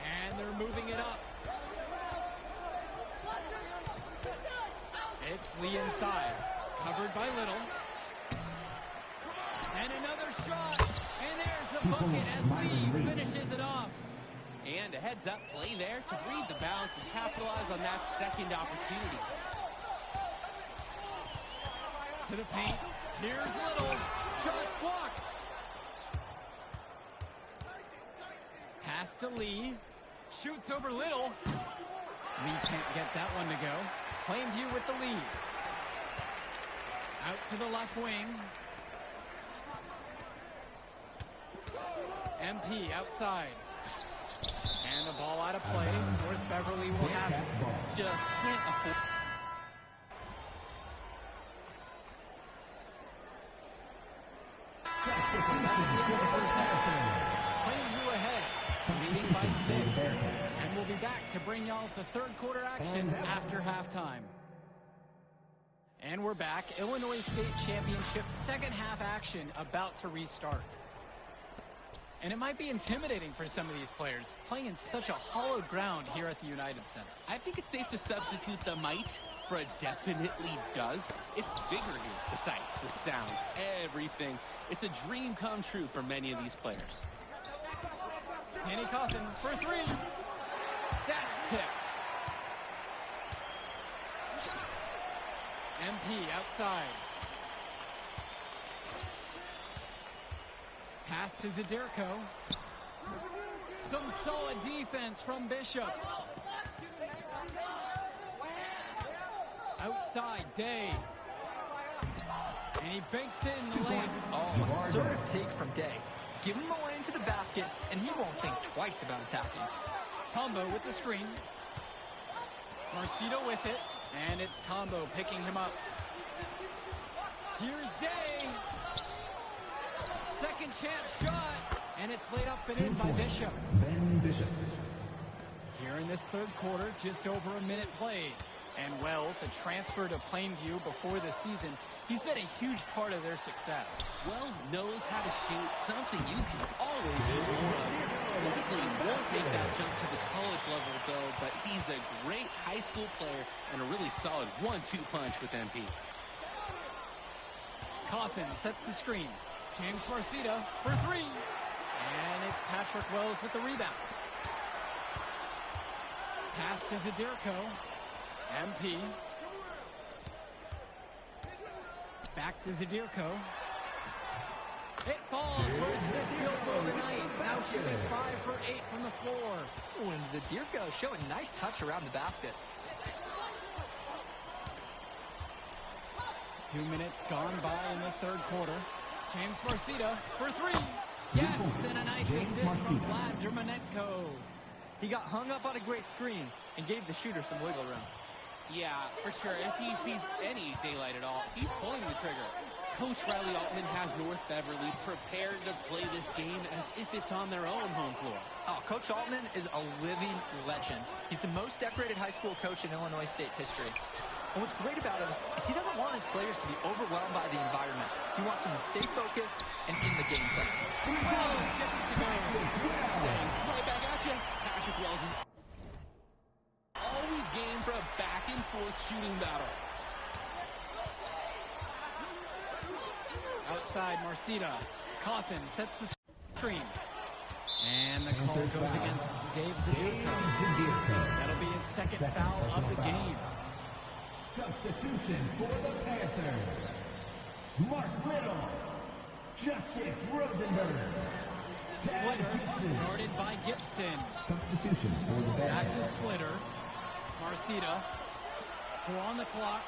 And they're moving it up. It's Lee inside. Covered by Little. And another shot. And there's the bucket as Lee finishes it off. And a heads-up play there to read the bounce and capitalize on that second opportunity. To the paint. Here's Little. Shot blocked. Pass to Lee. Shoots over Little. Lee can't get that one to go. Plainview with the lead. Out to the left wing. MP outside. And the ball out of play. North Beverly will have it. Just can't afford. Plainview ahead. Leading by 6. And we'll be back to bring y'all the third quarter action after halftime. And we're back. Illinois State Championship second half action about to restart. And it might be intimidating for some of these players, playing in such a hollowed ground here at the United Center. I think it's safe to substitute the might for a definitely does. It's bigger here. The sights, the sounds, everything. It's a dream come true for many of these players. Danny Coffin for 3. That's tipped. MP outside. Pass to Zadirko. Some solid defense from Bishop. Outside, Day. And he banks in the layup. Oh, assertive take from Day. Give him a lane to the basket, and he won't think twice about attacking. Tombo with the screen. Marcito with it. And it's Tombo picking him up. Here's Day. Second chance shot. And it's laid up and in by Bishop. Ben Bishop. Here in this third quarter, just over a minute played. And Wells, a transfer to Plainview before the season, he's been a huge part of their success. Wells knows how to shoot, something you can always use more of. Likely won't make that jump to the college level, though, but he's a great high school player and a really solid 1-2 punch with MP. Cawthon sets the screen. James Marcita for three. And it's Patrick Wells with the rebound. Pass to Zadirko. MP. Back to Zadirko. It falls for his fifth field goal of the night. Now shooting 5 for 8 from the floor. And Zadirko showing nice touch around the basket. 2 minutes gone by in the third quarter. James Marcita for three. Yes, and a nice assist from Vlad Dermanenko. He got hung up on a great screen and gave the shooter some wiggle room. Yeah, for sure. If he sees any daylight at all, he's pulling the trigger. Coach Riley Altman has North Beverly prepared to play this game as if it's on their own home floor. Oh, Coach Altman is a living legend. He's the most decorated high school coach in Illinois State history. And what's great about him is he doesn't want his players to be overwhelmed by the environment. He wants them to stay focused and in the game plan. Wells gets it to go. Right back at you. Patrick Wells is always game for a back-and-forth shooting battle. Outside, Marcita. Cawthon sets the screen. And the call goes against Dave Zadirko. That'll be his second foul of the game. Substitution for the Panthers. Mark Little. Justice Rosenberg. Splitter, guarded by Gibson. Substitution for the Back Panthers. to Splitter. Marcita. 4 on the clock.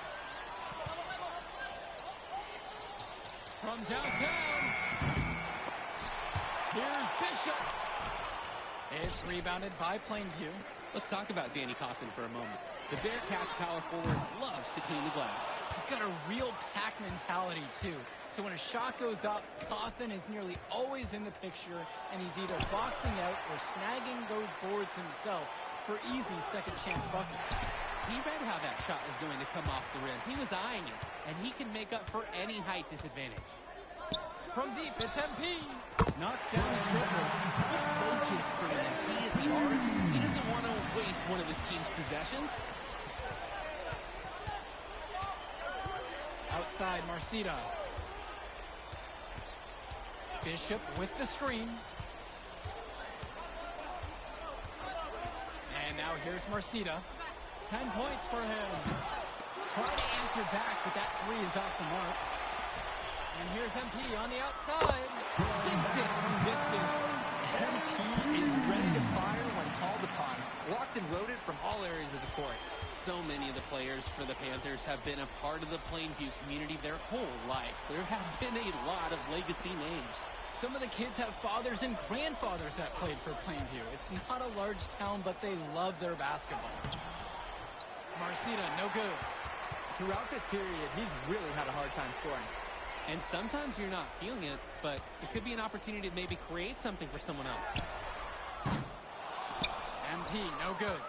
From downtown. Here's Bishop. It's rebounded by Plainview. Let's talk about Danny Cawthon for a moment. The Bearcats power forward loves to clean the glass. He's got a real pack mentality, too. So when a shot goes up, Cawthon is nearly always in the picture, and he's either boxing out or snagging those boards himself for easy second-chance buckets. He read how that shot was going to come off the rim. He was eyeing it, and he can make up for any height disadvantage. From deep, it's MP. Knocks down the triple. Good focus for an MP at the arc. He doesn't want to waste one of his team's possessions. Outside, Marcita. Bishop with the screen. And now here's Marcita. 10 points for him. Trying to answer back, but that three is off the mark. And here's MP on the outside. Sinks it from distance. MP is ready to fire when called upon. Locked and loaded from all areas of the court. So many of the players for the Panthers have been a part of the Plainview community their whole life. There have been a lot of legacy names. Some of the kids have fathers and grandfathers that played for Plainview. It's not a large town, but they love their basketball. Marcita, no good. Throughout this period, he's really had a hard time scoring. And sometimes you're not feeling it, but it could be an opportunity to maybe create something for someone else. MP, no good.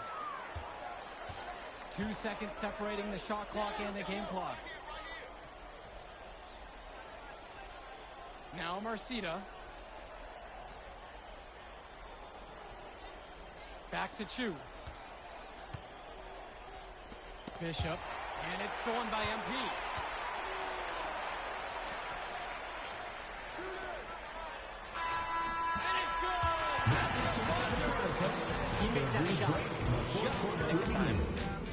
2 seconds separating the shot clock and the game clock. Now Marcita. Back to Chu. Bishop. And it's stolen by MP. He made that shot just in the nick of time.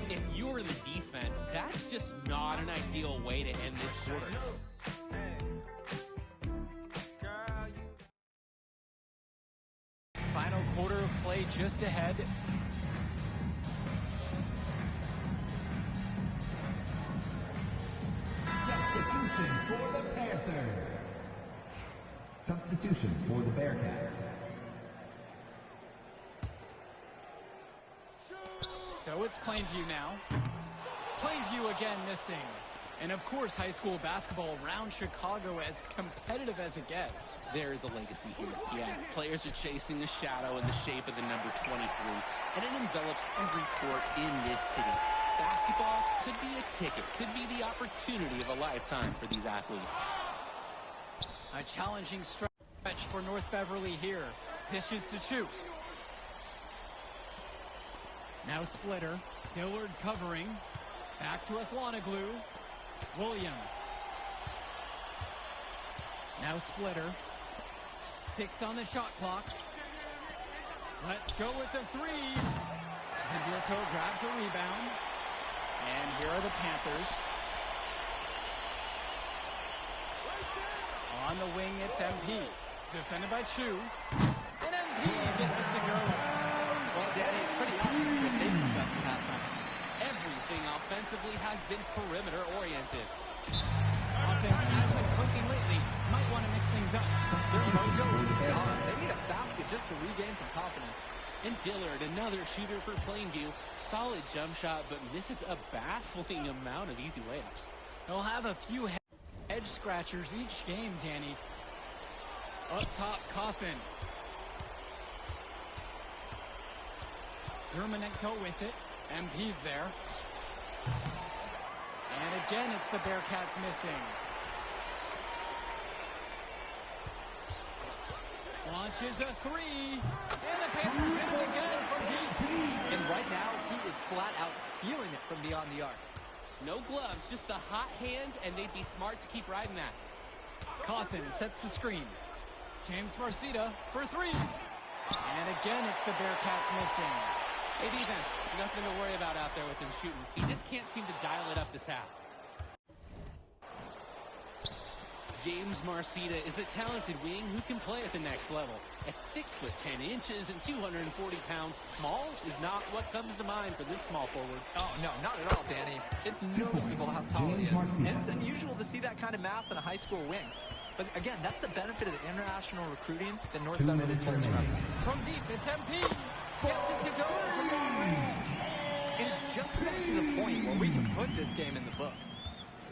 If you're the defense, that's just not an ideal way to end this quarter. Final quarter of play just ahead. Substitution for the Panthers. Substitution for the Bearcats. So it's Plainview now. Plainview again missing. And of course, high school basketball around Chicago as competitive as it gets. There is a legacy here. Yeah, players are chasing a shadow in the shape of the number 23, and it envelops every court in this city. Basketball could be a ticket, could be the opportunity of a lifetime for these athletes. A challenging stretch for North Beverly here. Dishes to Chu. Now Splitter. Dillard covering. Back to Aslanoglu. Williams. Now Splitter. 6 on the shot clock. Let's go with the 3. Zadirko grabs a rebound. And here are the Panthers. On the wing, it's MP. Defended by Chu. And MP gets it to go. Well, Danny, it's pretty obvious what they discussed at halftime. Everything offensively has been perimeter-oriented. Offense has been cooking lately. Might want to mix things up. Their mojo is gone. They need a basket just to regain some confidence. And Dillard, another shooter for Plainview. Solid jump shot, but misses a baffling amount of easy layups. They'll have a few edge scratchers each game, Danny. Up top, Coffin. Dermanenko with it. MP's there. And again, it's the Bearcats missing. Launches a 3. And the Panthers hit it again from deep. And right now, he is flat out feeling it from beyond the arc. No gloves, just the hot hand, and they'd be smart to keep riding that. Coffin sets the screen. James Marcita for 3. And again, it's the Bearcats missing. Hey, defense, nothing to worry about out there with him shooting. He just can't seem to dial it up this half. James Marcita is a talented wing who can play at the next level. At 6 foot 10 inches and 240 pounds, small is not what comes to mind for this small forward. Oh, no, not at all, Danny. It's noticeable how tall he is. And it's unusual to see that kind of mass on a high school wing. But again, that's the benefit of the international recruiting that North Beverly pulls from. From deep, it's MP. Gets it to go from long range. And it's just about to the point where we can put this game in the books.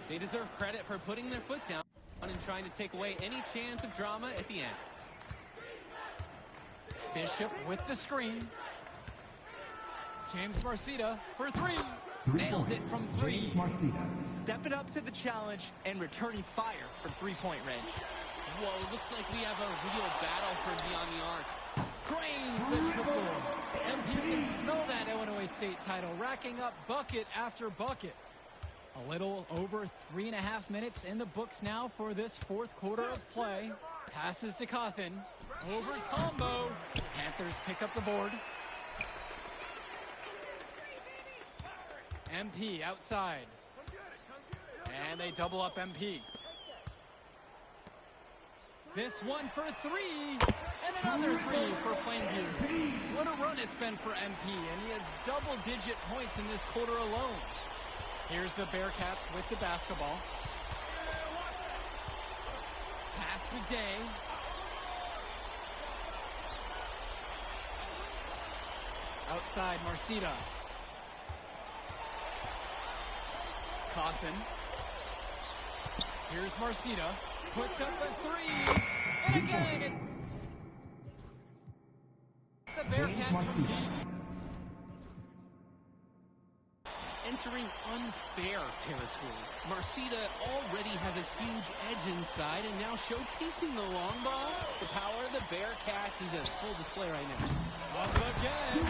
They deserve credit for putting their foot down and trying to take away any chance of drama at the end. Bishop with the screen. James Marcita for 3. Nails it from 3. James Marcita. Stepping up to the challenge and returning fire from three-point range. Whoa, it looks like we have a real battle for beyond the arc. Cranes the triple. MP can smell that Illinois State title, racking up bucket after bucket. A little over 3.5 minutes in the books now for this fourth quarter of play. Passes to Coffin. Over Tombo. Panthers pick up the board. MP outside. And they double up MP. This one for 3. And another 3 for Plainview. What a run it's been for MP. And he has double-digit points in this quarter alone. Here's the Bearcats with the basketball. Pass to Day. Outside, Marcita. Coffin. Here's Marcita. Puts up a 3. And again, it's the Bearcats. Entering unfair territory. Marcita already has a huge edge inside and now showcasing the long ball. The power of the Bearcats is at full display right now. Up again.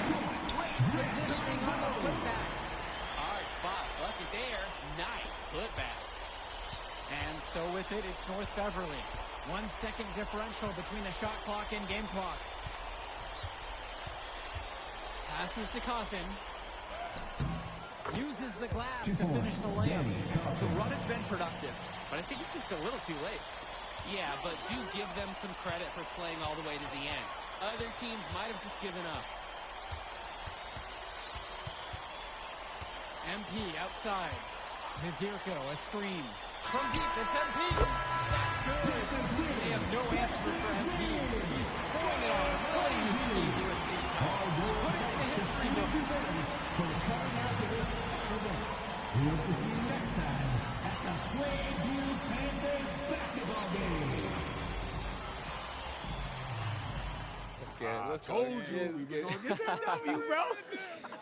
Great positioning on the putback. Hard fought bucket there. Nice putback. And so with it, it's North Beverly. 1 second differential between the shot clock and game clock. Passes to Coffin. Uses the glass to finish the layup. The run has been productive, but I think it's just a little too late. Yeah, but do give them some credit for playing all the way to the end. Other teams might have just given up. MP outside. Zadirko, a screen. From deep, it's MP. That's good. They have no answer for MP. He's pulling it on, filling his speed to a state title. Put it in the history books. We hope to see you next time at the get it. Let's go. Told you we were going to get that W, bro.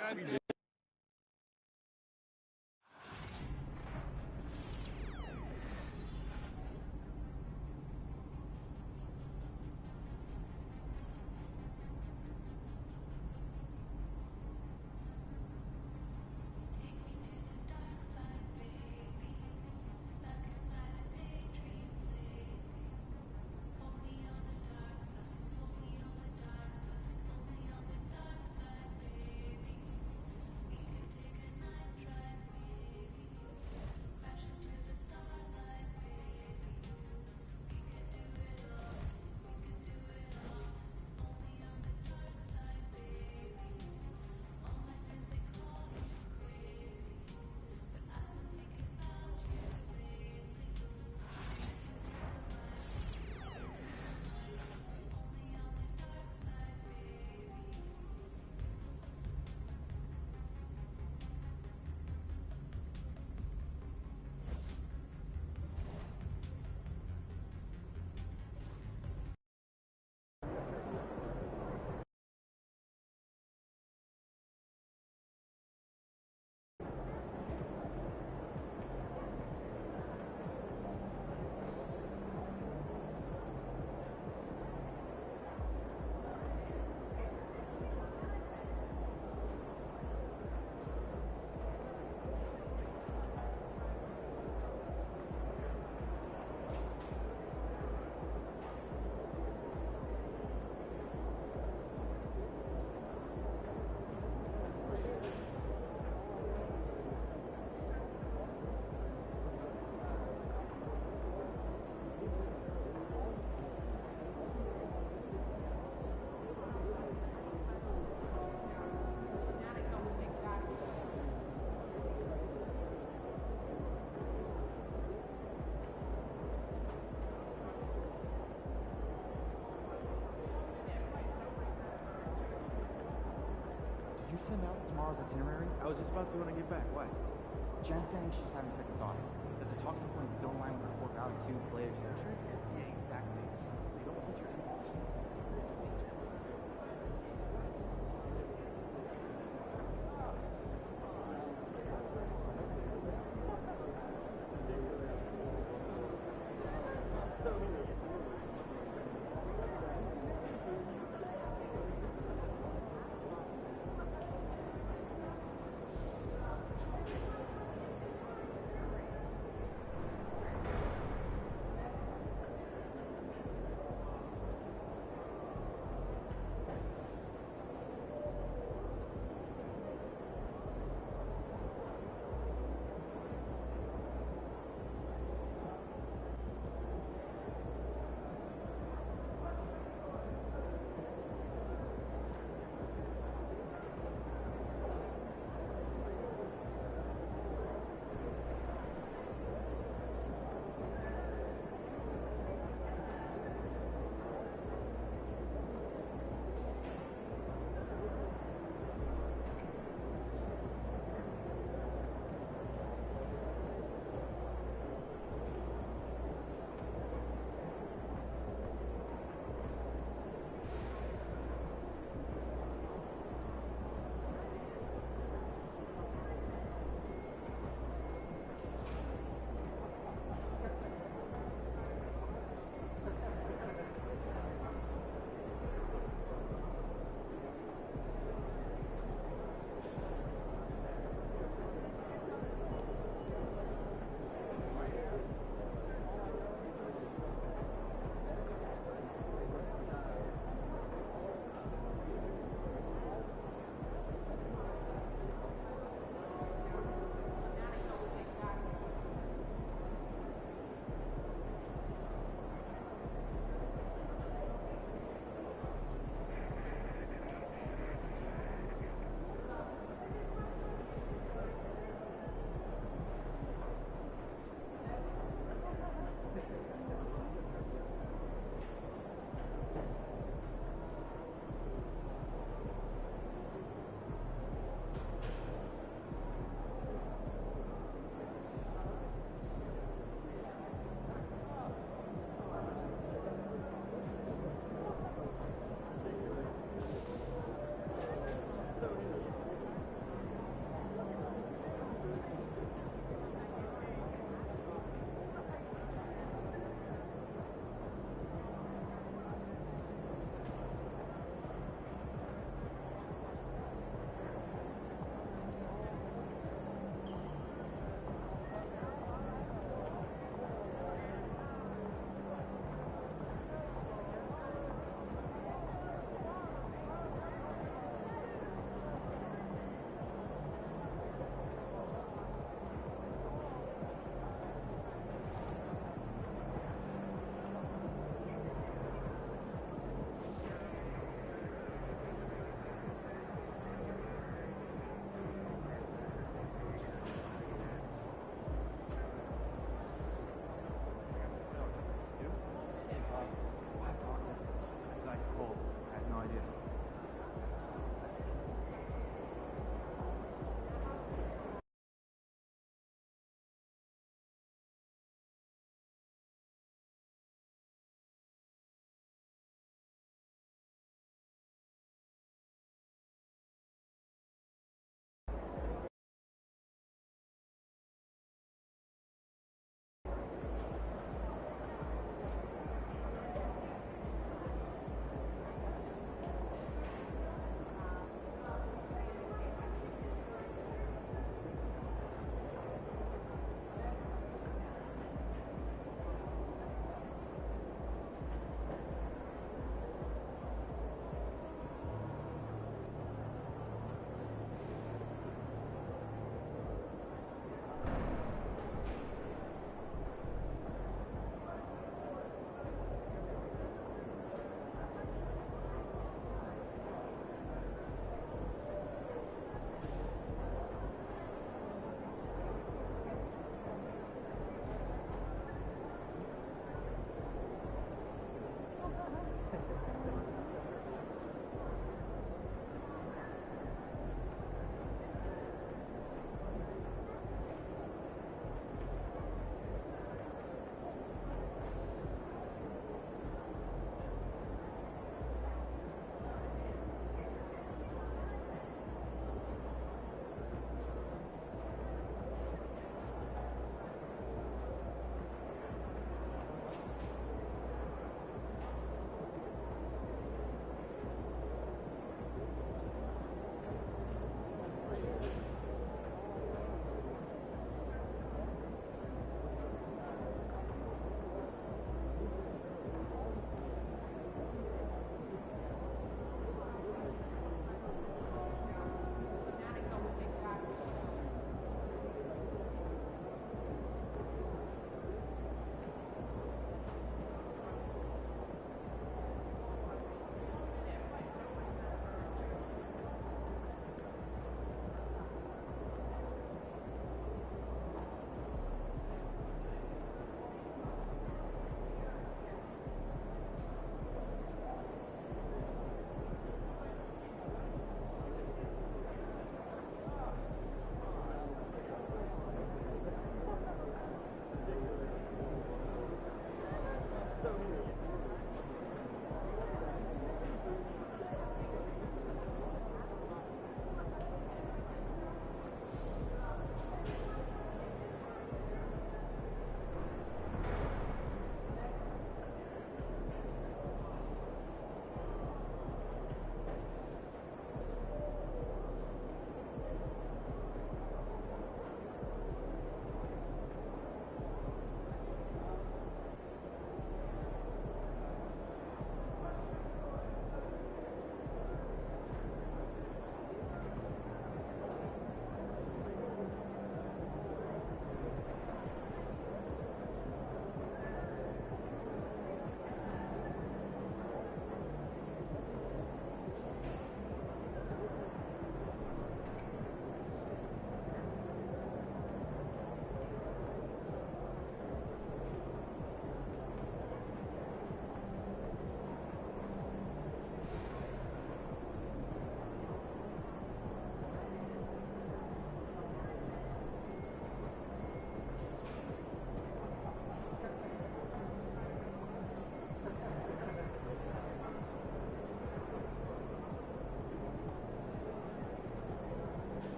God damn. you send out tomorrow's itinerary? I was just about to when I get back. Why? Jen's saying she's having second thoughts. That the talking points don't align with her core value to players. Yeah, exactly. They don't feature any team specific.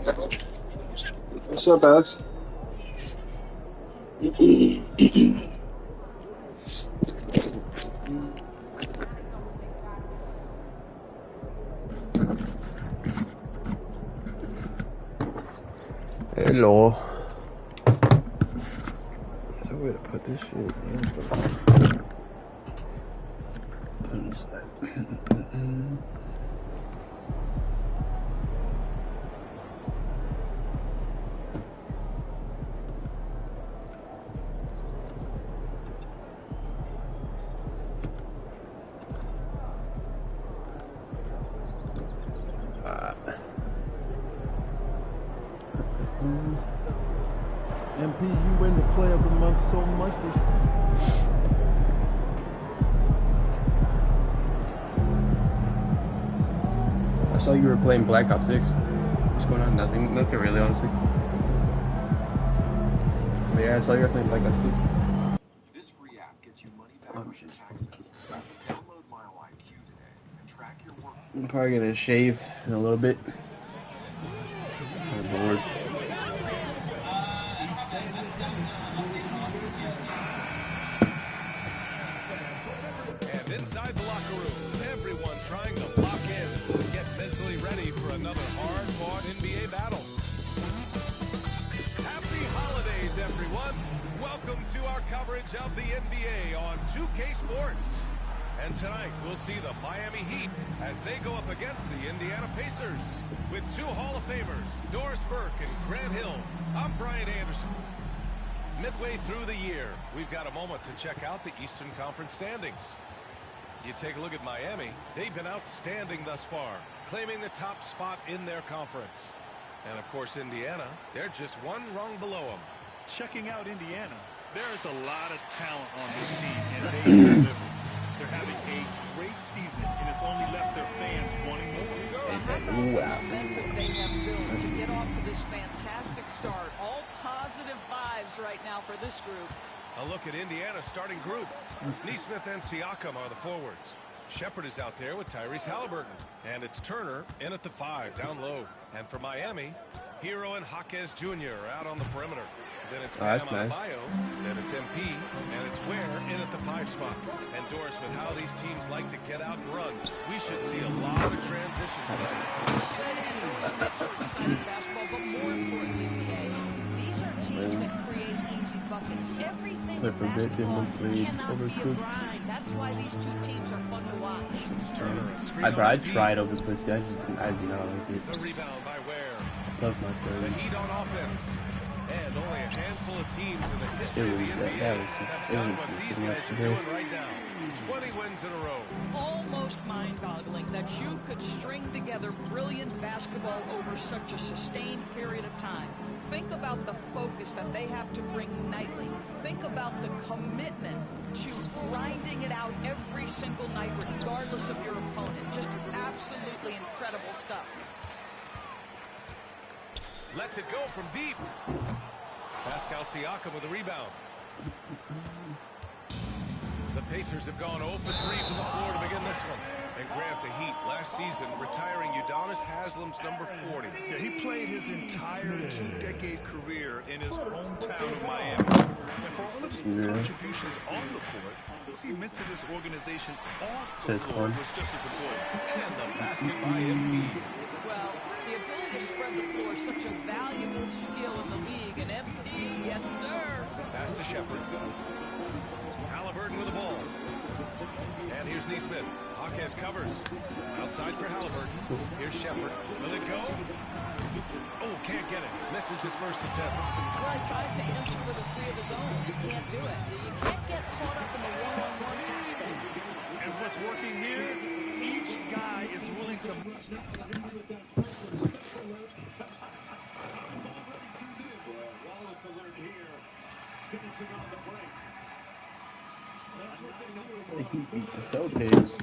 What's up, Alex? Hello. There's a way to put this shit in. MP, you win the play of the month so much this I saw you were playing Black Ops 6. What's going on? Nothing really, honestly. But yeah, I saw you were playing Black Ops 6. This free app gets you money back with access. Download MyIQ today and track your work. I'm probably gonna shave in a little bit. I'm bored. And inside the locker room, everyone trying to lock in, get mentally ready for another hard-fought NBA battle. Happy holidays, everyone. Welcome to our coverage of the NBA on 2K Sports. And tonight, we'll see the Miami Heat as they go up against the Indiana Pacers. With two Hall of Famers, Doris Burke and Grant Hill, I'm Brian Anderson. Midway through the year, we've got a moment to check out the Eastern Conference standings. You take a look at Miami, they've been outstanding thus far, claiming the top spot in their conference. And of course, Indiana, they're just one rung below them. Checking out Indiana, there is a lot of talent on this team, and they deliver. They're having a great season, and it's only left their fans wanting more. Momentum they have built to get off to this fantastic start. All positive vibes right now for this group. A look at Indiana's starting group. Neesmith and Siakam are the forwards. Shepard is out there with Tyrese Halliburton. And it's Turner in at the 5, down low. And for Miami, Hero and Jaquez Jr. are out on the perimeter. Then it's Bam Adebayo, then it's MP, and it's Ware in at the 5 spot. And Doris, with how these teams like to get out and run, we should see a lot of transition tonight. Exciting basketball, but more importantly, these are teams that create easy buckets. Everything in basketball cannot be a grind. That's why these two teams are fun to watch. I tried Overcooked. I did not like it. The rebound by Ware. Love my friends. The Heat on offense. And only a handful of teams in the history of the NBA have done what these guys are doing right now. 20 wins in a row. Almost mind-boggling that you could string together brilliant basketball over such a sustained period of time. Think about the focus that they have to bring nightly. Think about the commitment to grinding it out every single night, regardless of your opponent. Just absolutely incredible stuff. Lets it go from deep. Pascal Siakam with a rebound. The Pacers have gone 0 for 3 from the floor to begin this one. And Grant, the Heat, last season, retiring Udonis Haslam's number 40. Yeah, he played his entire 2-decade career in his hometown of Miami. And for all of his contributions on the court, what he meant to this organization off the floor was just as important. And the basket by MP. Well, the ability to spread the floor is such a valuable skill in the league. And MP, yes, sir. Pass to Shepard. Halliburton with the ball. And here's Neesmith. Jaquez covers. Outside for Halliburton. Here's Shepard. Will it go? Oh, can't get it. Misses his first attempt. Well, he tries to answer with a 3 of his own. You can't do it. You can't get caught up in the one-on-one aspect. And what's working here, each guy is willing to... He beat the Celtics.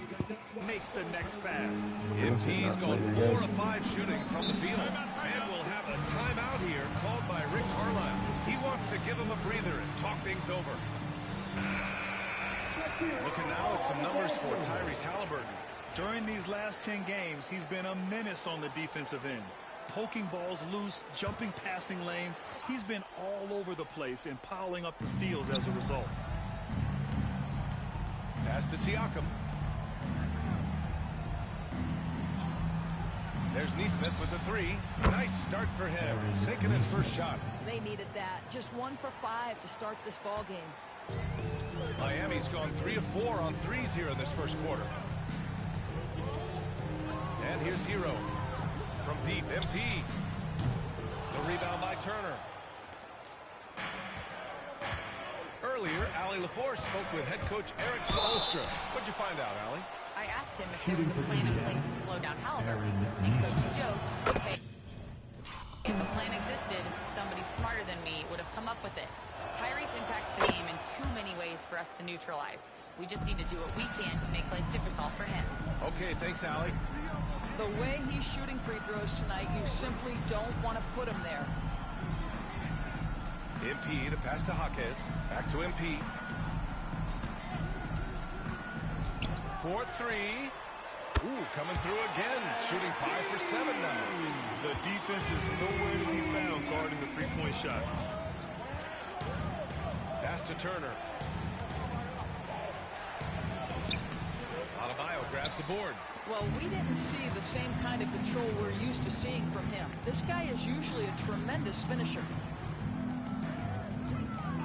Make the next pass. MP's gone 4 of 5 shooting from the field. And we'll have a timeout here called by Rick Carlisle. He wants to give him a breather and talk things over. Looking now at some numbers for Tyrese Halliburton. During these last 10 games, he's been a menace on the defensive end. poking balls loose, jumping passing lanes. He's been all over the place and piling up the steals as a result. Pass to Siakam. There's Neesmith with the three. Nice start for him, sinking his first shot. They needed that. Just 1 for 5 to start this ball game. Miami's gone 3 of 4 on threes here in this first quarter. And here's Hero from deep. MP. The rebound by Turner. Earlier, Allie LaForce spoke with head coach Eric Spoelstra. What'd you find out, Allie? I asked him if there was a plan in place to slow down Halliburton, and Coach joked, hey, if a plan existed, somebody smarter than me would have come up with it. Tyrese impacts the game in too many ways for us to neutralize. We just need to do what we can to make life difficult for him. Okay, thanks, Allie. The way he's shooting free throws tonight, you simply don't want to put him there. MP, the pass to Jaquez. Back to MP. 4-3. Ooh, coming through again. Shooting 5 for 7 now. The defense is nowhere to be found guarding the three-point shot. Pass to Turner. Adebayo grabs the board. Well, we didn't see the same kind of control we're used to seeing from him. This guy is usually a tremendous finisher.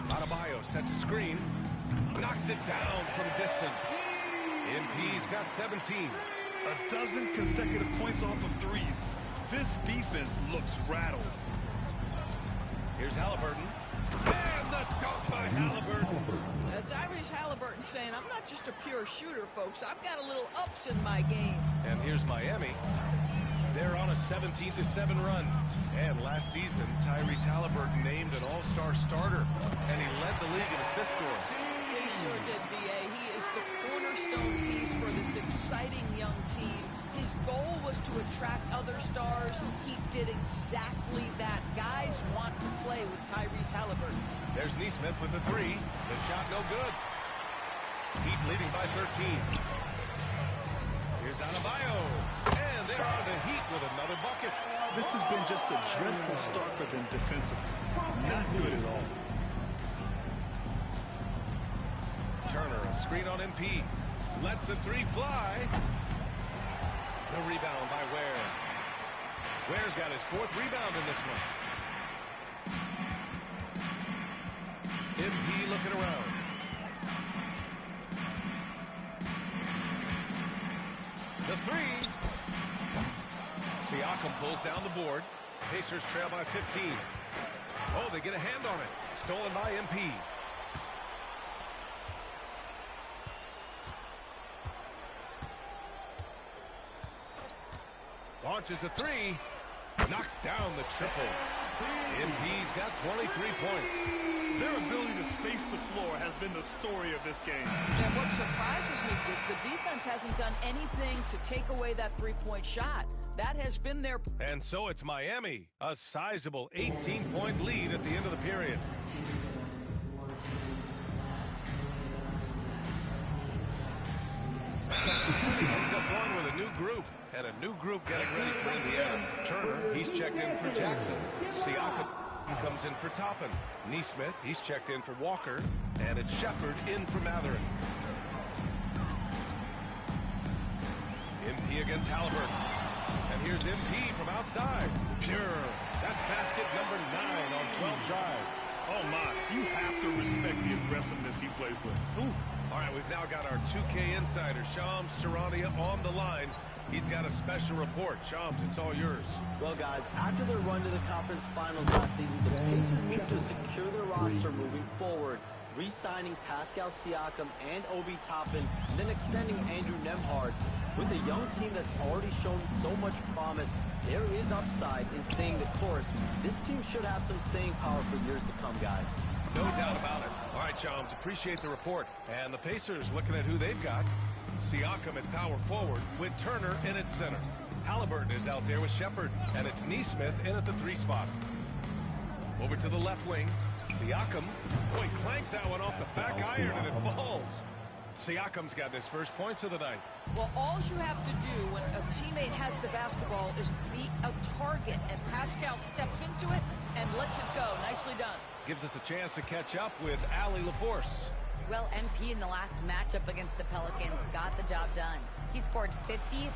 Adebayo sets a screen. Knocks it down from distance. MP's got 17. A dozen consecutive points off of threes. This defense looks rattled. Here's Halliburton. And the dunk by Halliburton. Tyrese Halliburton saying, I'm not just a pure shooter, folks. I've got a little ups in my game. And here's Miami. They're on a 17-7 run. And last season, Tyrese Halliburton named an all-star starter. And he led the league in assist scores. He sure did, B.A. He is the cornerstone piece for this exciting young team. His goal was to attract other stars. He did exactly that. Guys want to play with Tyrese Halliburton. There's Neesmith with the three. The shot no good. Heat leading by 13. Here's Adebayo. And there are the Heat with another bucket. This has been just a dreadful start for them defensively. Not good at all. Turner, a screen on MP. Lets the three fly. The rebound by Ware. Ware's got his 4th rebound in this one. MP looking around. The three. Siakam pulls down the board. Pacers trail by 15. Oh, they get a hand on it. Stolen by MP. Launches a three. Knocks down the triple. MP's got 23 points. Their ability to space the floor has been the story of this game. And what surprises me is the defense hasn't done anything to take away that three-point shot. That has been their... And so it's Miami, a sizable 18-point lead at the end of the period. Ends up going with a new group, and a new group getting ready for Indiana. Turner, he's checked in for Jackson. Siakam, he comes in for Toppin. Neesmith, he's checked in for Walker, and it's Shepard in for Matherin. MP against Halliburton. And here's MP from outside. Pure. That's basket number 9 on 12 tries. Oh, my. You have to respect the aggressiveness he plays with. Ooh. All right, we've now got our 2K insider, Shams Charania, on the line. He's got a special report. Shams, it's all yours. Well, guys, after their run to the conference finals last season, the Pacers moved to secure their roster moving forward, re-signing Pascal Siakam and Obi Toppin, and then extending Andrew Nembhard. With a young team that's already shown so much promise, there is upside in staying the course. This team should have some staying power for years to come, guys. No doubt about it. All right, Shams, appreciate the report. And the Pacers looking at who they've got. Siakam at power forward with Turner in at center. Halliburton is out there with Shepard, and it's Neesmith in at the 3 spot. Over to the left wing, Siakam. Boy, clanks that one off the back iron, and it falls. Siakam's got his first points of the night. Well, all you have to do when a teammate has the basketball is be a target, and Pascal steps into it and lets it go. Nicely done. Gives us a chance to catch up with Allie LaForce. Well, MP in the last matchup against the Pelicans got the job done. He scored 53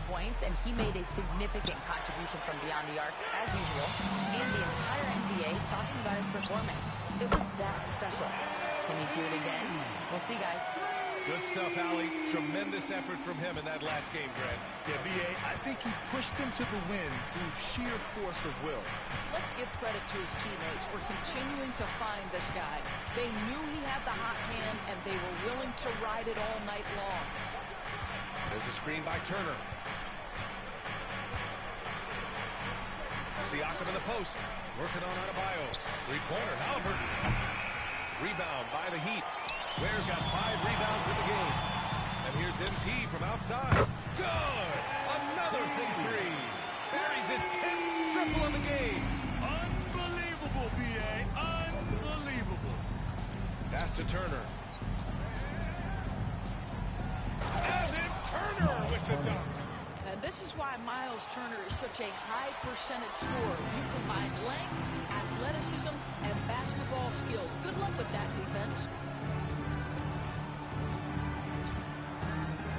points, and he made a significant contribution from beyond the arc, as usual. And the entire NBA talking about his performance. It was that special. Can he do it again? We'll see, guys. Good stuff, Allie. Tremendous effort from him in that last game, Grant. Yeah, B.A., I think he pushed them to the win through sheer force of will. Let's give credit to his teammates for continuing to find this guy. They knew he had the hot hand, and they were willing to ride it all night long. There's a screen by Turner. Siakam in the post. Working on Adebayo. Three-pointer, Halliburton. Rebound by the Heat. Ware's got 5 rebounds in the game. And here's MP from outside. Good! Another big three. Buries his 10th triple of the game. Unbelievable, B.A. Unbelievable. Pass to Turner. And then Turner with the dunk. And this is why Miles Turner is such a high percentage scorer. You combine length, athleticism, and basketball skills. Good luck with that defense.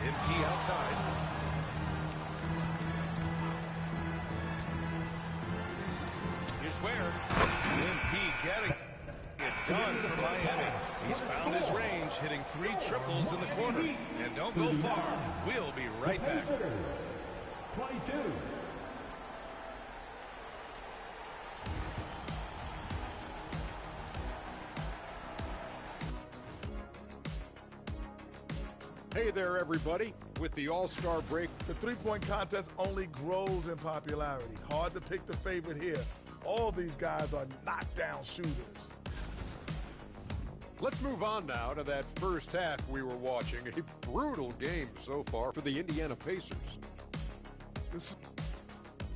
MP outside. Here's Ware. MP getting it done for Miami. He's found his range, hitting 3 triples in the quarter. And don't go far. We'll be right back. 22. Hey there, everybody. With the All-Star break, the three-point contest only grows in popularity. Hard to pick the favorite here. All these guys are knockdown shooters. Let's move on now to that first half we were watching. A brutal game so far for the Indiana Pacers.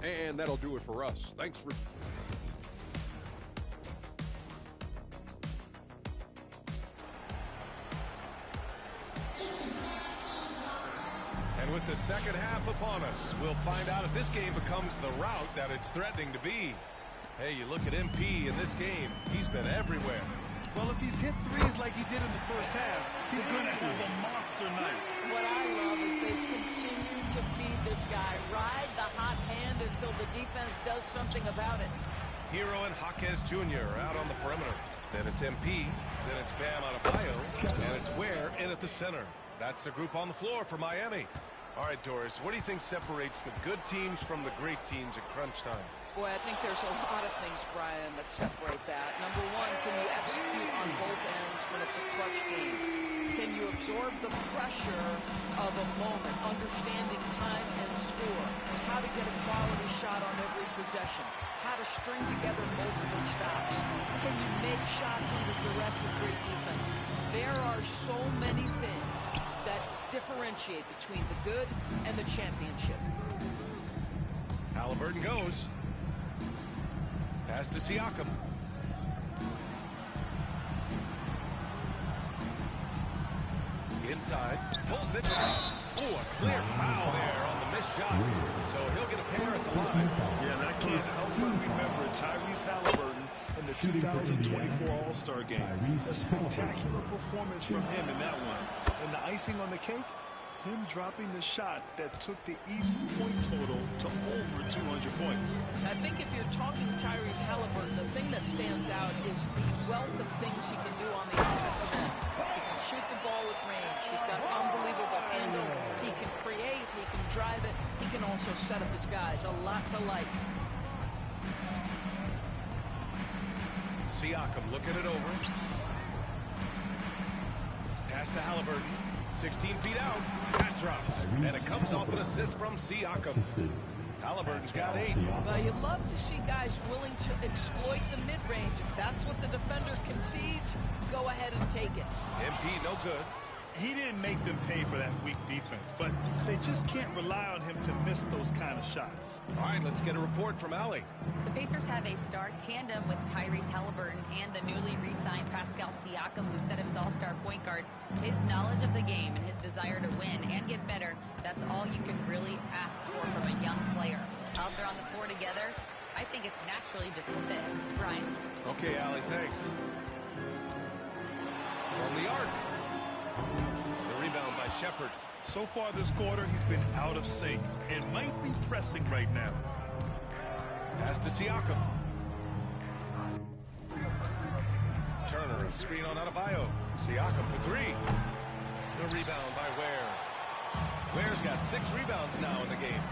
And that'll do it for us. Thanks for... And with the second half upon us, we'll find out if this game becomes the route that it's threatening to be. Hey, you look at MP in this game, he's been everywhere. Well, if he's hit threes like he did in the first half, he's going to have a monster night. What I love is they've continued to feed this guy. Ride the hot hand until the defense does something about it. Hero and Jaquez Jr. out on the perimeter. Then it's MP, then it's Bam Adebayo, and it's Ware in at the center. That's the group on the floor for Miami. All right, Doris, what do you think separates the good teams from the great teams at crunch time? Boy, I think there's a lot of things, Brian, that separate that. Number one, can you execute on both ends when it's a clutch game? Can you absorb the pressure of a moment, understanding time and score, how to get a quality shot on every possession, how to string together multiple stops? Can you make shots under duress of great defense? There are so many things that differentiate between the good and the championship. Halliburton goes. Pass to Siakam. Inside. Pulls it. Oh, a clear foul there on the missed shot. So he'll get a pair at the line. Yeah, and I can't help but remember Tyrese Halliburton in the 2024 All-Star game. A spectacular performance from him in that one. And the icing on the cake, him dropping the shot that took the East point total to over 200 points. I think if you're talking Tyrese Halliburton, the thing that stands out is the wealth of things he can do on the offensive end. He can shoot the ball with range. He's got unbelievable handle. He can create. He can drive it. He can also set up his guys. A lot to like. Siakam looking it over. Pass to Halliburton. 16 feet out. That drops. And it comes off an assist from Siakam. Halliburton's got 8. Well, you love to see guys willing to exploit the mid-range. If that's what the defender concedes, go ahead and take it. MP no good. He didn't make them pay for that weak defense, but they just can't rely on him to miss those kind of shots. All right, let's get a report from Allie. The Pacers have a star tandem with Tyrese Halliburton and the newly re-signed Pascal Siakam, who set his all-star point guard. His knowledge of the game and his desire to win and get better, that's all you can really ask for from a young player. Out there on the floor together, I think it's naturally just a fit. Brian. Okay, Allie, thanks. From the arc. The rebound by Shepard. So far this quarter, he's been out of sync and might be pressing right now. Pass to Siakam. Turner, a screen on Adebayo. Siakam for three. The rebound by Ware. Ware's got 6 rebounds now in the game.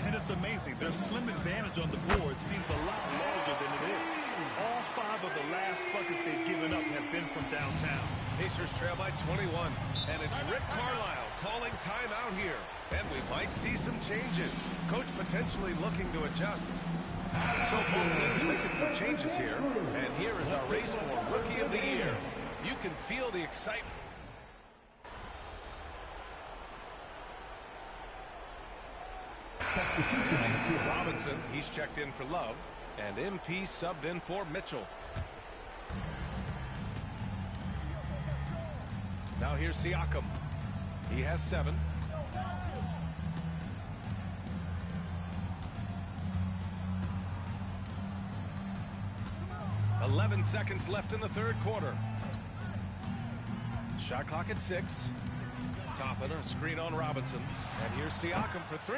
And it's amazing. Their slim advantage on the board seems a lot larger than it is. All 5 of the last buckets they've given up have been from downtown. Pacers trail by 21. And it's Rick Carlisle calling timeout here. And we might see some changes. Coach potentially looking to adjust. So both teams making some changes here. And here is our race for Rookie of the Year. You can feel the excitement. Robinson, he's checked in for Love. And MP subbed in for Mitchell. Now here's Siakam. He has 7. "11 seconds left in the third quarter. Shot clock at 6. Toppin, a screen on Robinson. And here's Siakam for 3.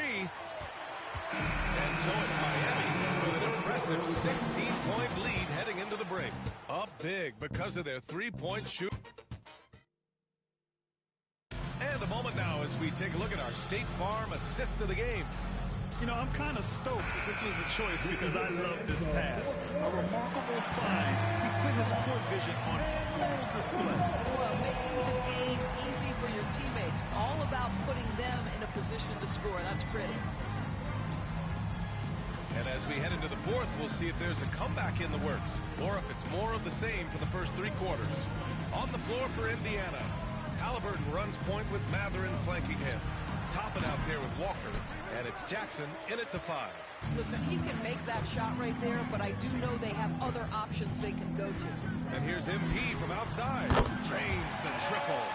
And so it's Miami with an impressive 16-point lead heading into the break. Up big because of their 3-point shoot. And a moment now as we take a look at our State Farm assist of the game. You know, I'm kind of stoked that this was a choice because I love this pass. A remarkable find. He put his court vision on full display. Well, making the game easy for your teammates. All about putting them in a position to score. That's pretty. And as we head into the fourth, we'll see if there's a comeback in the works or if it's more of the same for the first 3 quarters. On the floor for Indiana, Halliburton runs point with Matherin flanking him. Toppin out there with Walker, and it's Jackson in it to 5. Listen, he can make that shot right there, but I do know they have other options they can go to. And here's MP from outside. Drains the triple.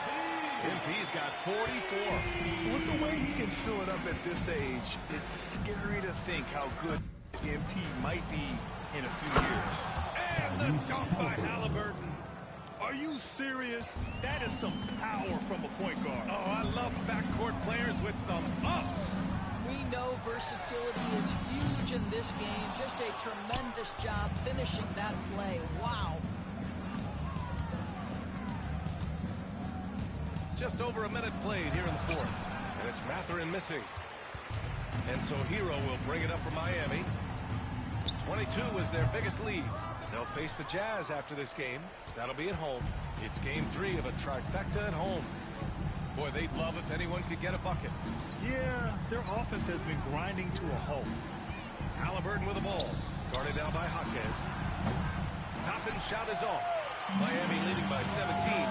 MP's got 44. With the way he can fill it up at this age, it's scary to think how good MP might be in a few years. And the dunk by Halliburton. Are you serious? That is some power from a point guard. Oh, I love backcourt players with some ups. We know versatility is huge in this game. Just a tremendous job finishing that play. Wow. Just over a minute played here in the fourth. And it's Matherin missing. And so Hero will bring it up for Miami. 22 was their biggest lead. They'll face the Jazz after this game. That'll be at home. It's game 3 of a trifecta at home. Boy, they'd love if anyone could get a bucket. Yeah, their offense has been grinding to a halt. Halliburton with the ball. Guarded down by Jaquez. Toppin's shot is off. Miami leading by 17.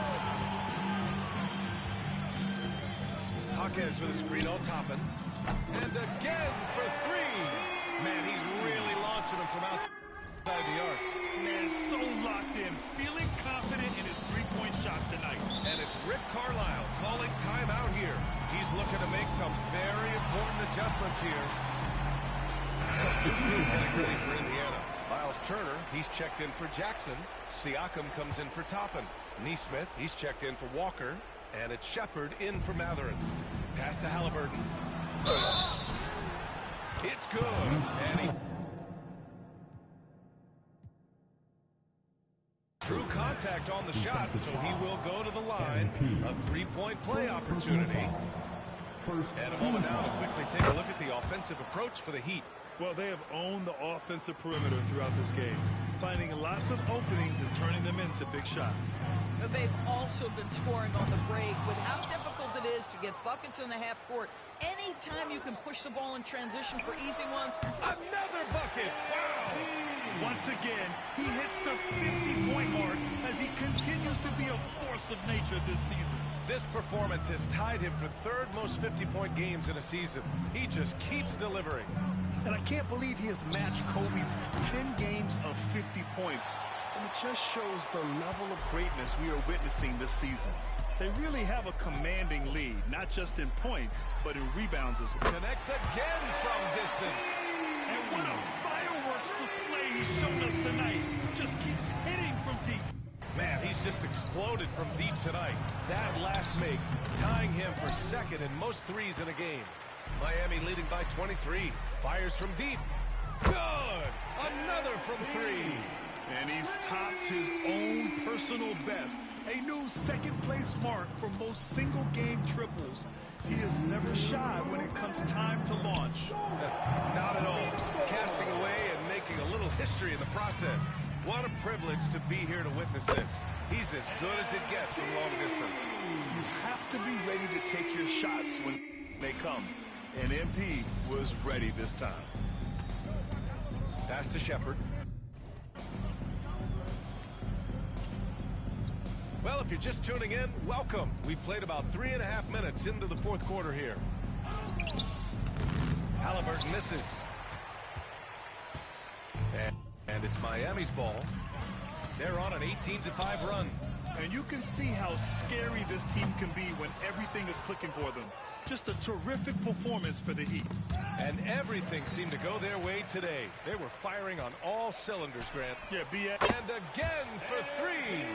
Jaquez with a screen on Toppin. And again for 3. Man, he's really launching him from outside the arc. Man, so locked in, feeling confident in his 3-point shot tonight. And it's Rick Carlisle calling timeout here. He's looking to make some very important adjustments here. Getting ready for Indiana. Miles Turner, he's checked in for Jackson. Siakam comes in for Toppin. Neesmith, he's checked in for Walker. And it's Shepard in for Matherin. Pass to Halliburton. It's good. And he... True contact on the shot, so he will go to the line. A 3-point play opportunity. And a moment now to quickly take a look at the offensive approach for the Heat. Well, they have owned the offensive perimeter throughout this game, finding lots of openings and turning them into big shots. They've also been scoring on the break. With how difficult it is to get buckets in the half court, anytime you can push the ball in transition for easy ones. Another bucket! Wow! Once again, he hits the 50-point mark as he continues to be a force of nature this season. This performance has tied him for 3rd most 50-point games in a season. He just keeps delivering. And I can't believe he has matched Kobe's 10 games of 50 points. It just shows the level of greatness we are witnessing this season. They really have a commanding lead, not just in points, but in rebounds as well. Connects again from distance. And what a fireworks display he's shown us tonight. Just keeps hitting from deep. Man, he's just exploded from deep tonight. That last make, tying him for second in most threes in a game. Miami leading by 23. Fires from deep. Good! Another from three. And he's topped his own personal best. A new second-place mark for most single-game triples. He is never shy when it comes time to launch. Not at all. Casting away and making a little history in the process. What a privilege to be here to witness this. He's as good as it gets from long distance. You have to be ready to take your shots when they come. And MP was ready this time. Pass to Shepard. Well, if you're just tuning in, welcome. We've played about 3.5 minutes into the fourth quarter here. Halliburton misses. And it's Miami's ball. They're on an 18-5 run. And you can see how scary this team can be when everything is clicking for them. Just a terrific performance for the Heat. And everything seemed to go their way today. They were firing on all cylinders, Grant. Yeah, BS. And again for three.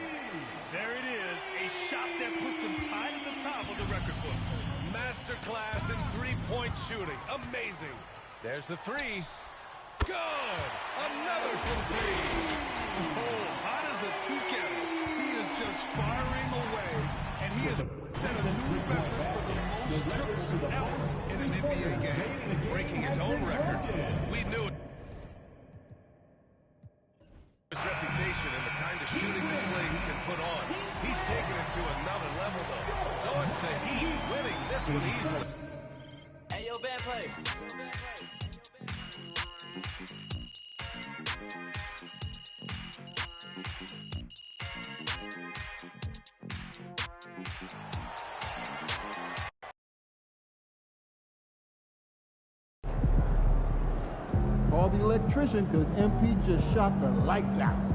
There it is, a shot that puts him tied at the top of the record books. Masterclass in three-point shooting. Amazing. There's the three. Good. Another from three. Oh, hot as a tea kettle. He is just firing away, and he has set a new record for the most triples ever in an NBA game. Breaking his own record. We knew it. His reputation and the kind of shooting display he can put on. He's taken it to another level, though. So it's the Heat winning this one easily. Hey, yo, bad play. Call the electrician because MP just shot the lights out.